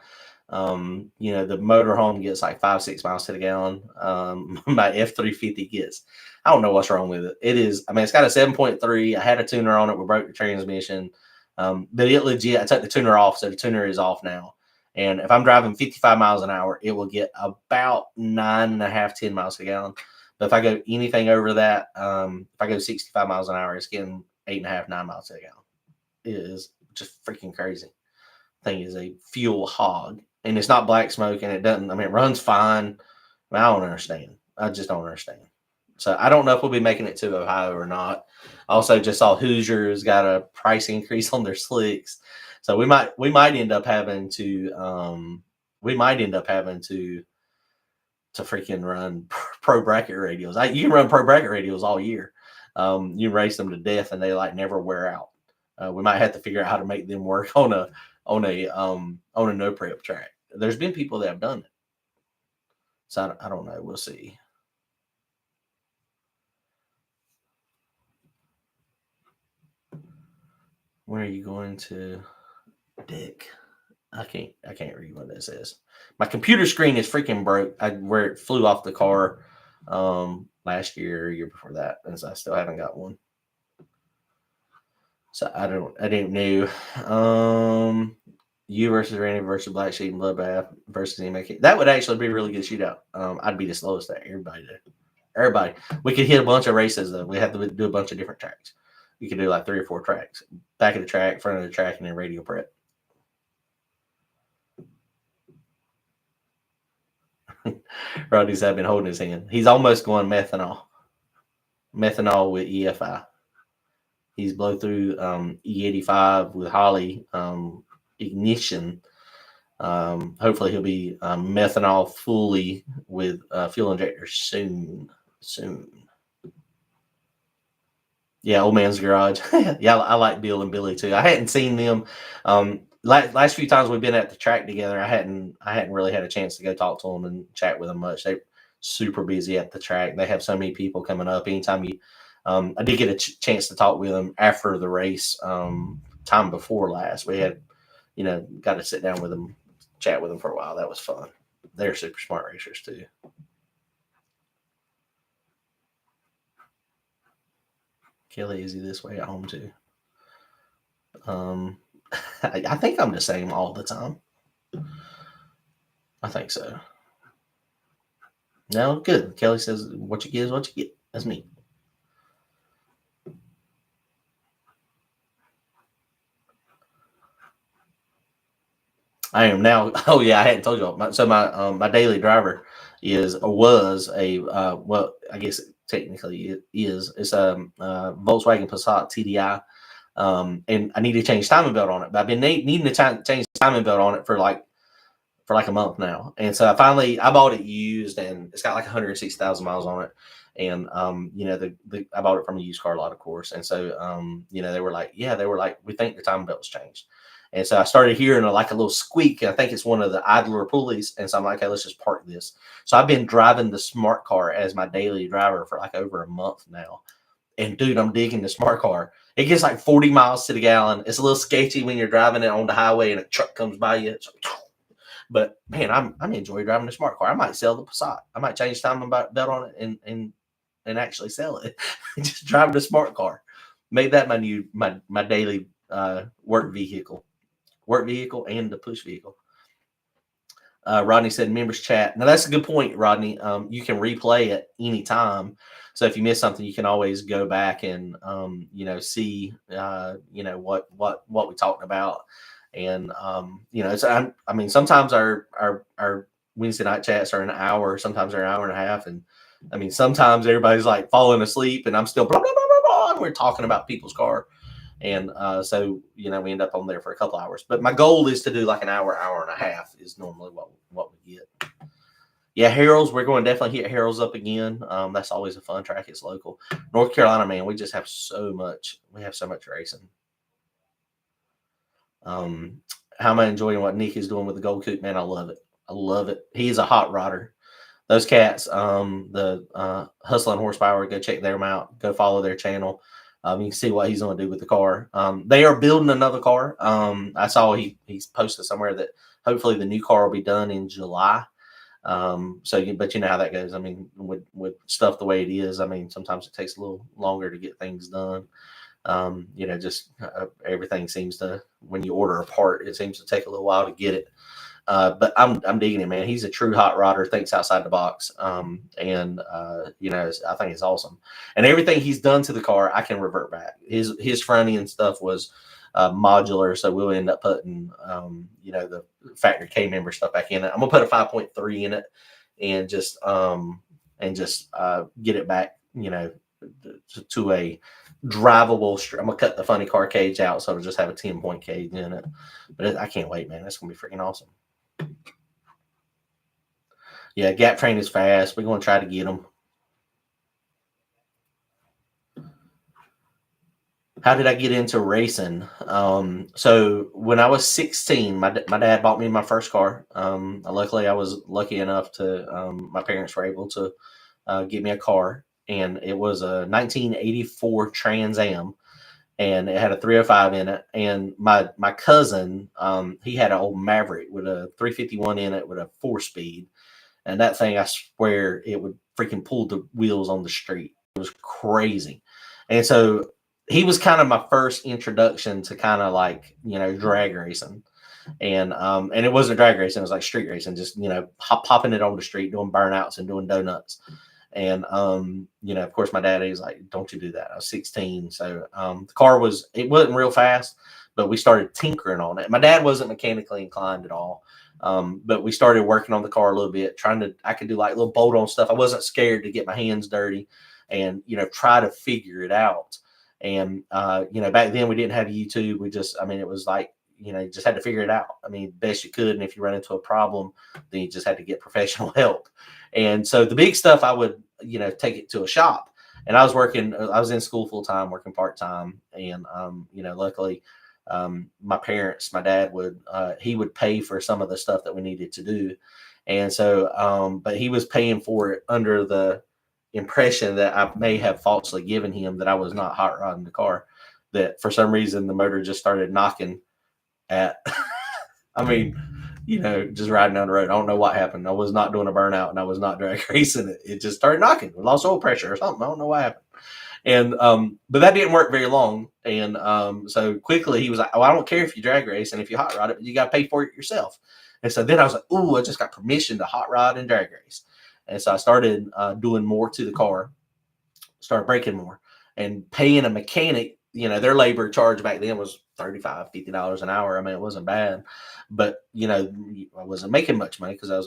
The motorhome gets like 5-6 miles to the gallon. My F-350 gets, I don't know what's wrong with it. It is, I mean, it's got a 7.3. I had a tuner on it. We broke the transmission. But it legit, I took the tuner off, so the tuner is off now. And if I'm driving 55 miles an hour, it will get about 9.5, 10 miles to the gallon. But if I go anything over that, if I go 65 miles an hour, it's getting 8.5, 9 miles to the gallon. It is just freaking crazy. Thing is a fuel hog, and it's not black smoke, and it doesn't. I mean, it runs fine. I don't understand. I just don't understand. So I don't know if we'll be making it to Ohio or not. Also, just saw Hoosiers got a price increase on their slicks, so we might end up having to freaking run pro bracket radios. You can run pro bracket radios all year. You race them to death, and they like never wear out. We might have to figure out how to make them work on a no prep track. There's been people that have done it, so I don't know. We'll see. Where are you going to, Dick? I can't read what that says. My computer screen is freaking broke. Where it flew off the car last year or year before that, and so I still haven't got one. So I didn't know. You versus Randy versus Black Sheep and Bloodbath versus MK. That would actually be a really good shootout. I'd be the slowest at everybody. We could hit a bunch of races though. We have to do a bunch of different tracks. You could do like 3 or 4 tracks. Back of the track, front of the track, and then radio prep. Rodney's have been holding his hand. He's almost going methanol. Methanol with EFI. He's blow through E85 with Holly ignition. Hopefully he'll be methanol fully with fuel injector soon. Yeah, Old Man's Garage. Yeah, I like Bill and Billy too. I hadn't seen them. Last few times we've been at the track together, I hadn't really had a chance to go talk to them and chat with them much. They're super busy at the track. They have so many people coming up. Anytime I did get a chance to talk with them after the race. Time before last, we had, got to sit down with them, chat with them for a while. That was fun. They're super smart racers too. Kelly, is he this way at home too? I think I'm the same all the time. I think so. No, good. Kelly says, what you get is what you get. That's me. I am now. Oh yeah, I hadn't told you. So my daily driver was a well, I guess technically it is. It's a Volkswagen Passat TDI, and I need to change timing belt on it. But I've been needing to change timing belt on it for like a month now, and so I bought it used, and it's got like 106,000 miles on it. And I bought it from a used car lot, of course. And so they were like, we think the timing belt was changed. And so I started hearing a little squeak. And I think it's one of the idler pulleys. And so I'm like, okay, let's just park this. So I've been driving the smart car as my daily driver for like over a month now. And dude, I'm digging the smart car. It gets like 40 miles to the gallon. It's a little sketchy when you're driving it on the highway and a truck comes by you. But man, I'm enjoying driving the smart car. I might sell the Passat. I might change timing belt on it and actually sell it. Just drive the smart car. Make that my daily work vehicle and the push vehicle. Rodney said members chat. Now that's a good point, Rodney. You can replay it anytime. So if you miss something, you can always go back and see what we talked about. And sometimes our Wednesday night chats are an hour, sometimes they're an hour and a half, and sometimes everybody's like falling asleep, and I'm still blah blah blah blah blah, and we're talking about people's car. And so we end up on there for a couple hours. But my goal is to do like an hour and a half is normally what we get. Yeah, Harold's, we're going to definitely hit Harold's up again. That's always a fun track. It's local. North Carolina, man, we just have so much. We have so much racing. How am I enjoying what Nick is doing with the Gold Coop? Man, I love it. He's a hot rodder. Those cats, the Hustle and Horsepower, go check them out. Go follow their channel. You can see what he's going to do with the car. They are building another car. I saw he's posted somewhere that Hopefully the new car will be done in July. But you know how that goes. I mean, with stuff the way it is, I mean, sometimes it takes a little longer to get things done. Just everything seems to, when you order a part, it seems to take a little while to get it. But I'm digging it, man. He's a true hot rodder, thinks outside the box. I think it's awesome. And everything he's done to the car, I can revert back. His front end stuff was modular, so we'll end up putting the factory K member stuff back in it. I'm gonna put a 5.3 in it and just get it back, to a drivable. I'm gonna cut the funny car cage out, so it'll just have a 10-point cage in it. But I can't wait, man. That's gonna be freaking awesome. Yeah, Gap Train is fast. We're gonna try to get them. How did I get into racing? So when I was 16, my dad bought me my first car. Luckily, I was lucky enough to my parents were able to get me a car, and it was a 1984 Trans Am, and it had a 305 in it. And my cousin, he had an old Maverick with a 351 in it with a 4-speed, and that thing, I swear, it would freaking pull the wheels on the street. It was crazy. And so he was kind of my first introduction to kind of like, drag racing. And it wasn't drag racing, it was like street racing, just, popping it on the street, doing burnouts and doing donuts. And, of course, my daddy was like, don't you do that. I was 16. So the car it wasn't real fast, but we started tinkering on it. My dad wasn't mechanically inclined at all. But we started working on the car a little bit, I could do like little bolt on stuff. I wasn't scared to get my hands dirty and, try to figure it out. And, back then we didn't have YouTube. It was like, you just had to figure it out. I mean, best you could. And if you run into a problem, then you just had to get professional help. And so the big stuff, I would, take it to a shop. And I was in school full time, working part time. And, luckily, my dad he would pay for some of the stuff that we needed to do. And so, but he was paying for it under the impression that I may have falsely given him that I was not hot rodding the car, that for some reason the motor just started knocking at, just riding down the road. I don't know what happened. I was not doing a burnout and I was not drag racing it. It just started knocking. We lost oil pressure or something. I don't know what happened. And, but that didn't work very long. And, so quickly he was like, oh, I don't care if you drag race and if you hot rod it, but you got to pay for it yourself. And so then I was like, oh, I just got permission to hot rod and drag race. And so I started doing more to the car, started braking more and paying a mechanic. Their labor charge back then was $35, $50 an hour. I mean, it wasn't bad, but I wasn't making much money because I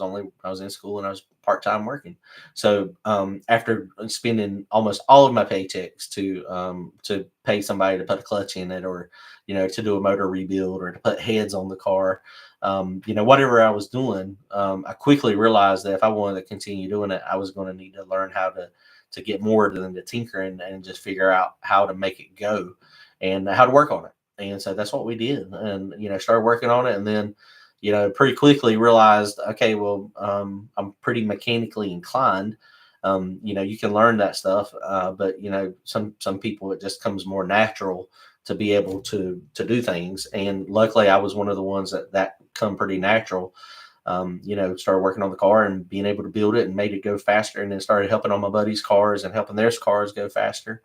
was in school and I was part-time working. So after spending almost all of my paychecks to pay somebody to put a clutch in it, or to do a motor rebuild, or to put heads on the car, whatever I was doing, I quickly realized that if I wanted to continue doing it, I was going to need to learn how to get more than the tinkering and just figure out how to make it go and how to work on it. And so that's what we did, and started working on it. And then pretty quickly realized, okay, well, I'm pretty mechanically inclined. You can learn that stuff, but some people, it just comes more natural to be able to do things. And luckily I was one of the ones that come pretty natural. Started working on the car and being able to build it and made it go faster, and then started helping on my buddies' cars and helping their cars go faster.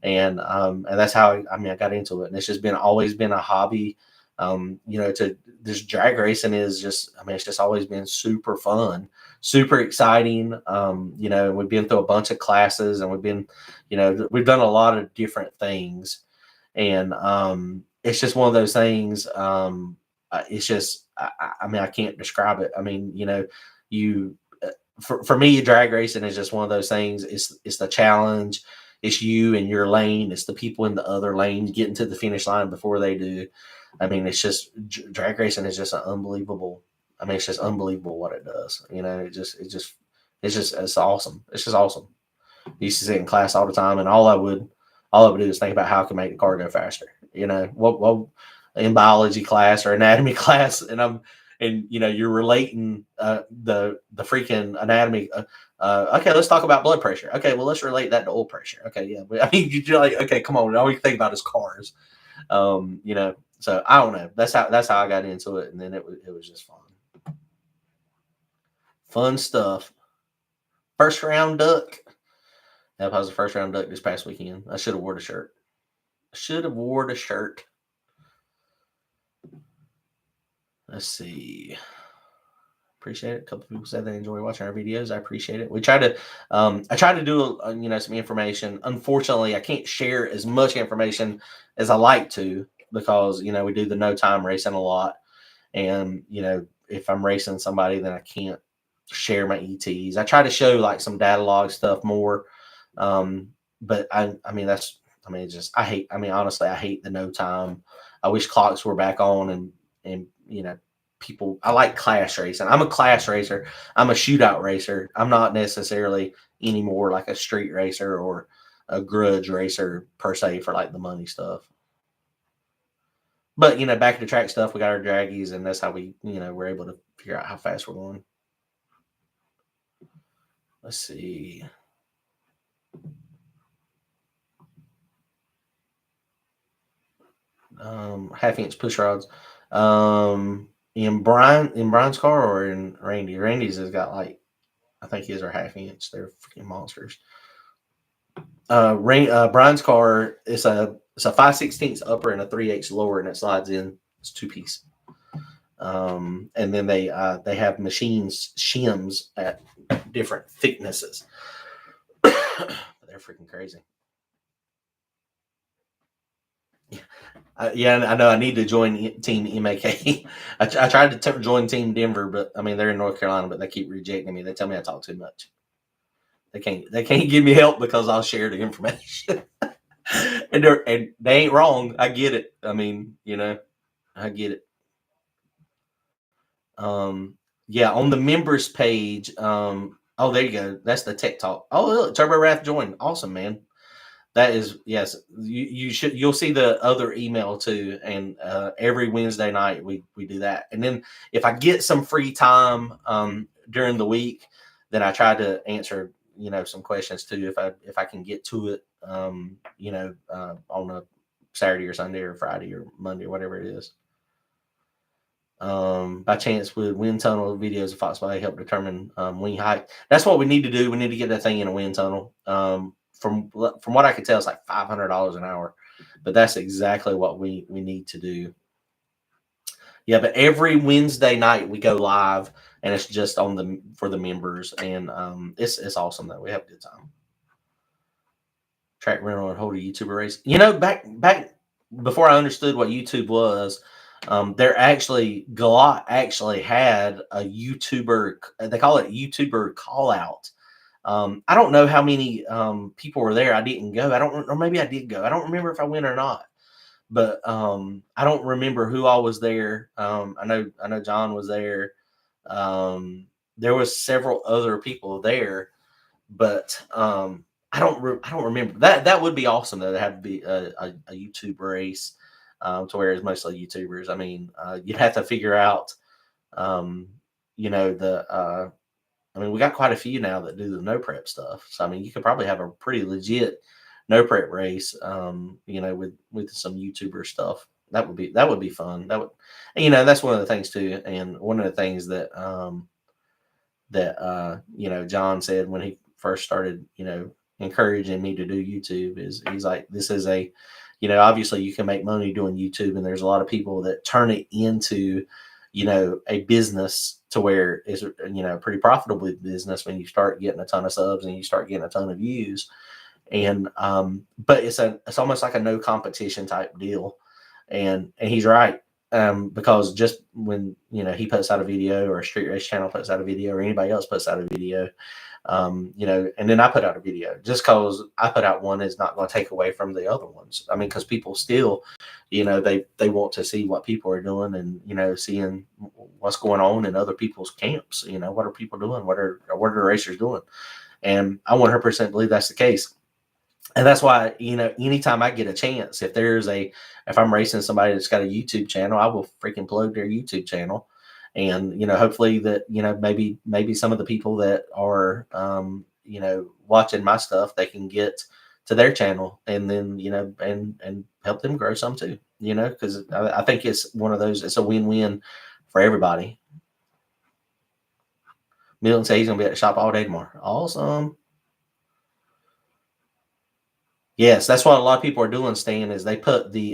And that's how I got into it. And it's just always been a hobby. To this drag racing is just, it's just always been super fun, super exciting. We've been through a bunch of classes, and we've done a lot of different things. And it's just one of those things. It's just, I can't describe it. For me, drag racing is just one of those things. It's the challenge. It's you and your lane. It's the people in the other lane getting to the finish line before they do. It's just, drag racing is just unbelievable. It's just unbelievable what it does. It's awesome. It's just awesome. I used to sit in class all the time, and all I would do is think about how I can make the car go faster. What in biology class or anatomy class, and you're relating the freaking anatomy. Okay, let's talk about blood pressure. Okay, well, let's relate that to oil pressure. Okay, yeah, but you're like, okay, come on. All you think about is cars. So I don't know. That's how I got into it, and then it was just fun. Fun stuff. First round duck. Yep, I was a first round duck this past weekend. I should have wore the shirt. Let's see. Appreciate it. A couple people said they enjoy watching our videos. I appreciate it. We try to, I try to do, some information. Unfortunately, I can't share as much information as I like to because, we do the no time racing a lot. And, if I'm racing somebody, then I can't share my ETs. I try to show like some data log stuff more. But it's just, honestly, I hate the no time. I wish clocks were back on and, people, I like class racing. I'm a class racer. I'm a shootout racer. I'm not necessarily anymore like a street racer or a grudge racer per se for like the money stuff. But back at the track stuff, we got our draggies, and that's how we're able to figure out how fast we're going. Let's see. Half-inch push rods. In Brian's car or in Randy? Randy's has got like, I think his are half-inch. They're freaking monsters. Brian's car is a 5/16 upper and a 3/8 lower, and it slides in. It's 2-piece. And then they have machines shims at different thicknesses. They're freaking crazy. Yeah, I know. I need to join Team MAK. I tried to join Team Denver, but they're in North Carolina, but they keep rejecting me. They tell me I talk too much. They can't give me help because I'll share the information. and they ain't wrong. I get it. I get it. Yeah, on the members page. Oh, there you go. That's the Tech Talk. Oh, look, Turbo Wrath joined. Awesome, man. That is, yes. You'll see the other email too, and every Wednesday night we do that. And then if I get some free time during the week, then I try to answer some questions too if I can get to it on a Saturday or Sunday or Friday or Monday or whatever it is. By chance, would wind tunnel videos of Fox Valley help determine wing height? That's what we need to do. We need to get that thing in a wind tunnel. From what I can tell, it's like $500 an hour, but that's exactly what we need to do. Yeah, but every Wednesday night we go live, and it's just for the members, and it's awesome though. We have a good time. Track rental and hold a YouTuber race. Back before I understood what YouTube was, Galat actually had a YouTuber. They call it YouTuber call out. I don't know how many people were there. I didn't go. Or maybe I did go. I don't remember if I went or not. But I don't remember who all was there. I know John was there. There was several other people there, but I don't remember that. That would be awesome though, to have to be a YouTube race to where it's mostly YouTubers. You'd have to figure out, we got quite a few now that do the no prep stuff. So you could probably have a pretty legit no prep race, with some YouTuber stuff. That would be fun. That's one of the things too. And one of the things that John said when he first started, encouraging me to do YouTube is he's like, this is obviously you can make money doing YouTube, and there's a lot of people that turn it into, a business to where it's, a pretty profitable business when you start getting a ton of subs and you start getting a ton of views. And, but it's almost like a no competition type deal. And he's right. Because just when, he puts out a video, or a street race channel puts out a video, or anybody else puts out a video, and then I put out a video, just cause I put out one is not going to take away from the other ones. Cause people still, they want to see what people are doing, and, seeing what's going on in other people's camps. What are people doing? What are the racers doing? And I 100% believe that's the case. And that's why, anytime I get a chance, if I'm racing somebody that's got a YouTube channel, I will freaking plug their YouTube channel. And, hopefully that, maybe some of the people that are, watching my stuff, they can get to their channel, and then, and help them grow some too, because I think it's one of those, it's a win-win for everybody. Milton said he's gonna be at the shop all day tomorrow. Awesome. Yes, that's what a lot of people are doing, Stan, is they put the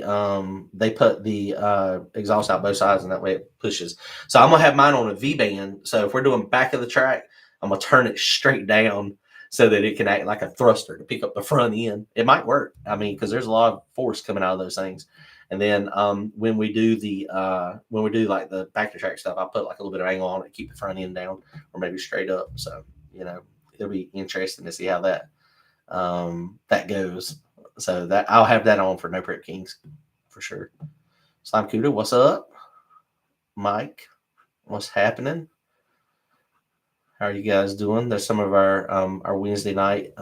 exhaust out both sides and that way it pushes. So I'm gonna have mine on a V band. So if we're doing back of the track, I'm gonna turn it straight down so that it can act like a thruster to pick up the front end. It might work. I mean, because there's a lot of force coming out of those things. And then when we do like the back of the track stuff, I put like a little bit of angle on it to keep the front end down or maybe straight up. So, it'll be interesting to see how that goes. So that I'll have that on for No Prep Kings for sure. Slime Cuda, what's up? Mike, what's happening? How are you guys doing? There's some of our Wednesday night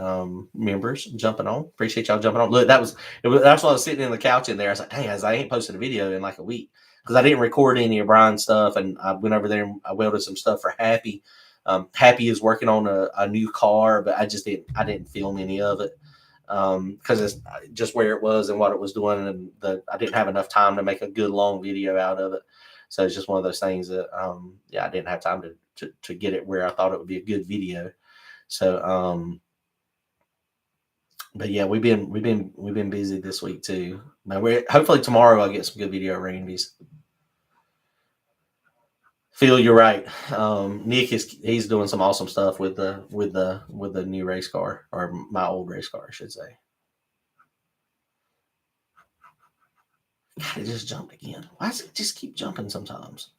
members jumping on. Appreciate y'all jumping on. Look, that's why I was sitting in the couch in there. I was like, dang, I ain't posted a video in like a week because I didn't record any of Brian's stuff, and I went over there and I welded some stuff for Happy. Happy is working on a new car, but I didn't film any of it because it's just where it was and what it was doing, and I didn't have enough time to make a good long video out of it. So it's just one of those things that I didn't have time to get it where I thought it would be a good video. So but yeah, we've been busy this week too. Man, hopefully tomorrow I'll get some good video Randy's. Phil, you're right. Nick he's doing some awesome stuff with the new race car, or my old race car, I should say. God, it just jumped again. Why does it just keep jumping sometimes?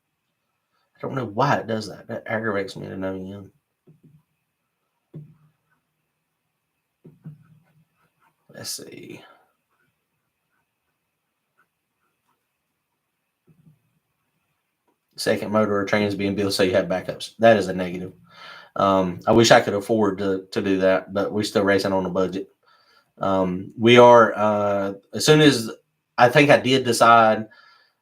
I don't know why it does that. That aggravates me to no end. Let's see. Second motor or train is being built so you have backups. That is a negative. I wish I could afford to do that, but we're still racing on a budget. We are, as soon as I think I did decide,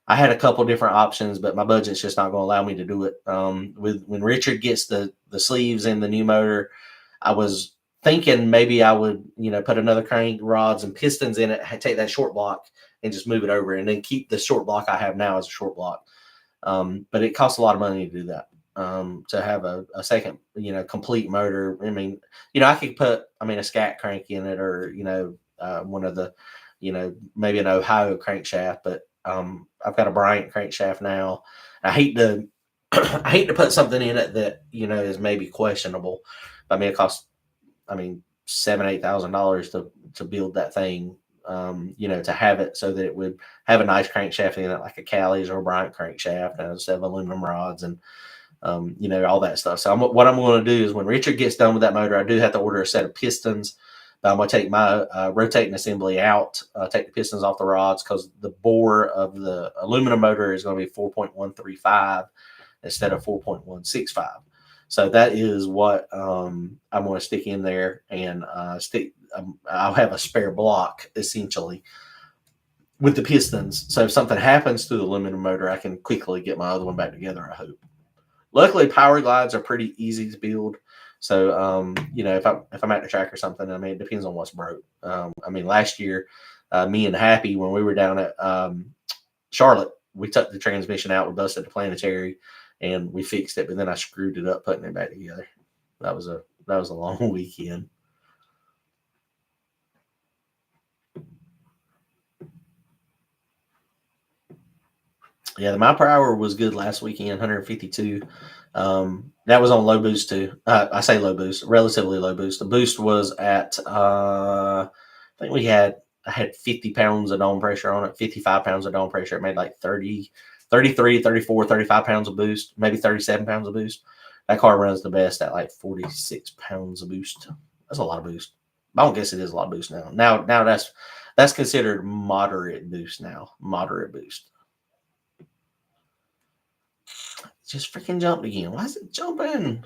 I had a couple different options, but my budget's just not going to allow me to do it. When Richard gets the sleeves in the new motor, I was thinking maybe I would, put another crank, rods, and pistons in it, take that short block and just move it over, and then keep the short block I have now as a short block. But it costs a lot of money to do that. To have a second, complete motor. I mean, I could put, a scat crank in it, or, one of the, maybe an Ohio crankshaft, but I've got a Bryant crankshaft now. I hate to, I hate to put something in it that, is maybe questionable. It costs, $7,000-8,000 to build that thing, to have it so that it would have a nice crankshaft in it, like a Callie's or a Bryant crankshaft, and a set of aluminum rods and, all that stuff. So what I'm going to do is when Richard gets done with that motor, I do have to order a set of pistons. But I'm going to take my rotating assembly out, take the pistons off the rods, because the bore of the aluminum motor is going to be 4.135 instead of 4.165. So that is what I'm going to stick in there and stick. I'll have a spare block essentially with the pistons. So if something happens to the aluminum motor, I can quickly get my other one back together, I hope. Luckily, power glides are pretty easy to build. So, if I'm at the track or something, it depends on what's broke. Last year, me and Happy, when we were down at Charlotte, we took the transmission out, we busted the planetary, and we fixed it. But then I screwed it up putting it back together. That was a long weekend. Yeah, the mile per hour was good last weekend, 152. That was on low boost too. I say low boost, relatively low boost. The boost was at, I think I had 50 pounds of dome pressure on it, 55 pounds of dome pressure. It made like 30, 33, 34, 35 pounds of boost, maybe 37 pounds of boost. That car runs the best at like 46 pounds of boost. That's a lot of boost. I don't guess it is a lot of boost now. Now that's considered moderate boost now. Moderate boost. Just freaking jumped again. Why is it jumping?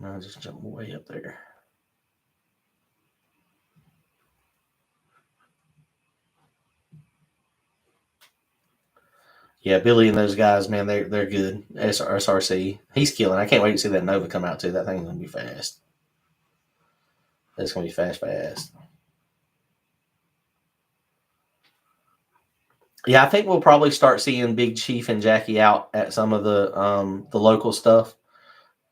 No, I just jumped way up there. Yeah, Billy and those guys, man, they're good. SRC, he's killing. I can't wait to see that Nova come out too. That thing's gonna be fast. It's gonna be fast. Yeah, I think we'll probably start seeing Big Chief and Jackie out at some of the local stuff.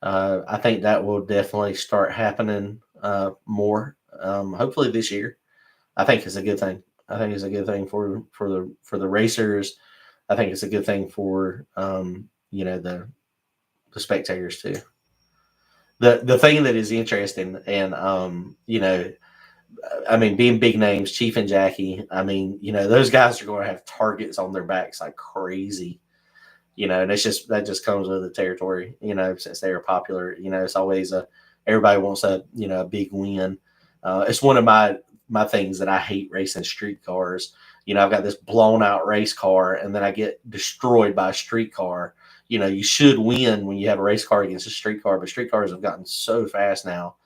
I think that will definitely start happening more. Hopefully this year. I think it's a good thing. I think it's a good thing for the racers. I think it's a good thing for the spectators too. The thing that is interesting, and I mean, being big names, Chief and Jackie. I mean, those guys are going to have targets on their backs like crazy. And that just comes with the territory. Since they are popular, it's always everybody wants a big win. It's one of my things that I hate racing street cars. I've got this blown out race car, and then I get destroyed by a street car. You should win when you have a race car against a street car, but street cars have gotten so fast now.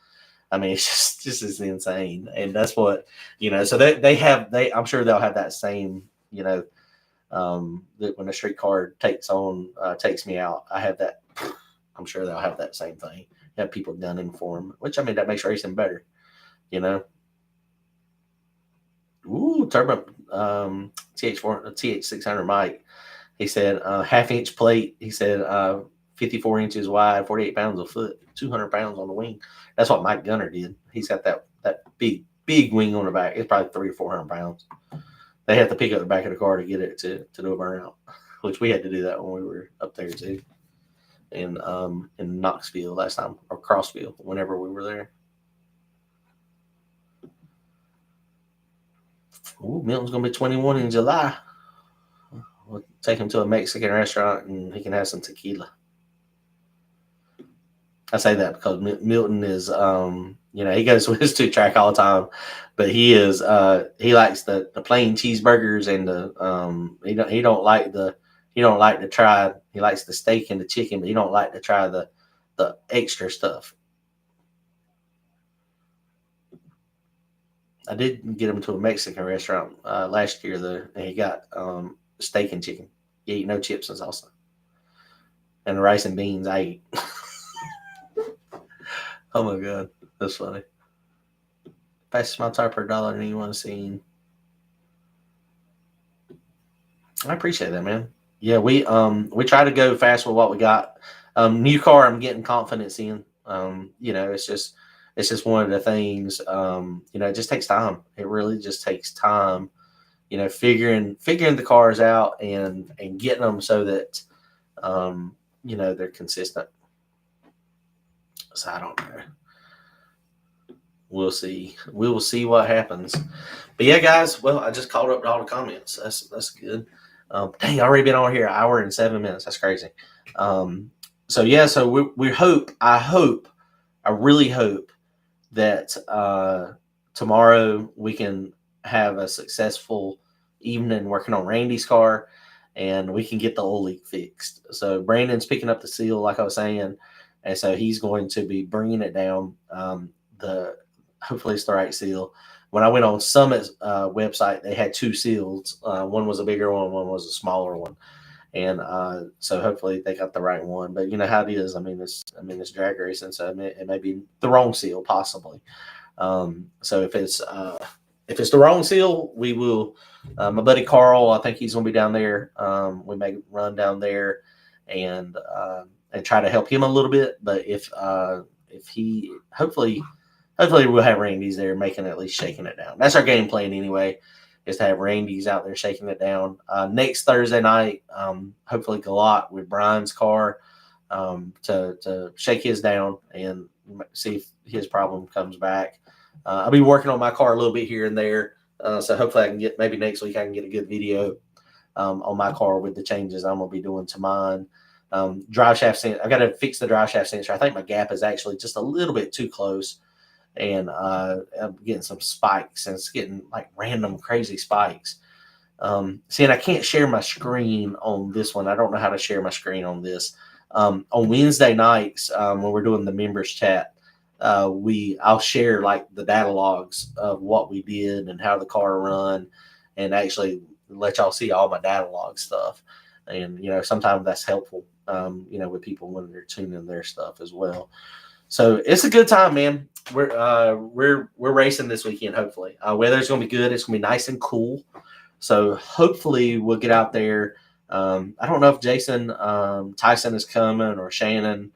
I mean, it's just is insane, and that's what. So I'm sure they'll have that same. That when a street car takes me out, I have that. I'm sure they'll have that same thing. Have people gunning for them, which I mean that makes racing better. Ooh, turbo TH600 Mike. He said half-inch plate. He said 54 inches wide, 48 pounds a foot, 200 pounds on the wing. That's what Mike Gunner did. He's got that big wing on the back. It's probably 300 or 400 pounds. They have to pick up the back of the car to get it to do a burnout, which we had to do that when we were up there too, in Knoxville last time, or Crossville, whenever we were there. Ooh, Milton's gonna be 21 in July. We'll take him to a Mexican restaurant and he can have some tequila. I say that because Milton is, he goes with his 2-track all the time, but he likes the plain cheeseburgers and he don't like to try. He likes the steak and the chicken, but he don't like to try the extra stuff. I did get him to a Mexican restaurant last year though, and he got steak and chicken. He ate no chips and salsa, and the rice and beans I ate. Oh my god, that's funny. Fastest mile time per dollar anyone seen. I appreciate that, man. Yeah, we try to go fast with what we got. New car, I'm getting confidence in. It's just one of the things. It just takes time. It really just takes time. Figuring the cars out and getting them so that they're consistent. So I don't know. We'll see. We will see what happens. But yeah, guys. Well, I just caught up to all the comments. That's good. Dang, I already been on here an hour and 7 minutes. That's crazy. So yeah. So we hope. I really hope that tomorrow we can have a successful evening working on Randy's car, and we can get the oil leak fixed. So Brandon's picking up the seal, like I was saying. And so he's going to be bringing it down. Hopefully it's the right seal. When I went on Summit's website, they had 2 seals. One was a bigger one was a smaller one. And so hopefully they got the right one. But you know how it is. I mean, it's drag racing, so it may be the wrong seal possibly. So if it's the wrong seal, we will. My buddy Carl, I think he's going to be down there. We may run down there and try to help him a little bit. But if he hopefully we'll have Randy's there at least shaking it down. That's our game plan anyway, is to have Randy's out there shaking it down. Next Thursday night, hopefully Galot with Brian's car to shake his down and see if his problem comes back. I'll be working on my car a little bit here and there. So hopefully I can maybe next week I can get a good video on my car with the changes I'm going to be doing to mine. Drive shaft sensor. I've got to fix the drive shaft sensor. I think my gap is actually just a little bit too close, and I'm getting some spikes, and it's getting like random crazy spikes. See, and I can't share my screen on this one. I don't know how to share my screen on this. On Wednesday nights, when we're doing the members chat, I'll share like the data logs of what we did and how the car run, and actually let y'all see all my data log stuff. And sometimes that's helpful. With people when they're tuning their stuff as well. So it's a good time, man. We're racing this weekend. Hopefully, weather's gonna be good. It's gonna be nice and cool. So hopefully we'll get out there. I don't know if Jason Tyson is coming or Shannon.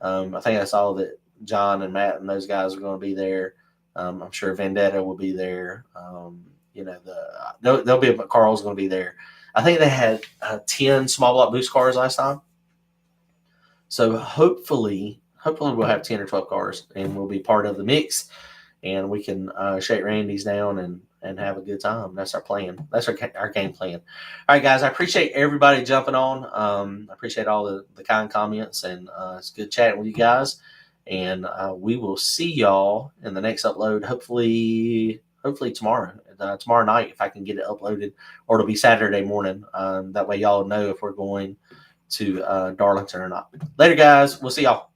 I think I saw that John and Matt and those guys are going to be there. I'm sure Vendetta will be there. There'll be Carl's going to be there. I think they had 10 small block boost cars last time. So hopefully we'll have 10 or 12 cars and we'll be part of the mix and we can shake Randy's down and have a good time. That's our plan. That's our game plan. All right, guys, I appreciate everybody jumping on. I appreciate all the kind comments and it's good chatting with you guys. And we will see y'all in the next upload. Hopefully tomorrow night, if I can get it uploaded, or it'll be Saturday morning. That way y'all know if we're going to Darlington or not. Later, guys. We'll see y'all.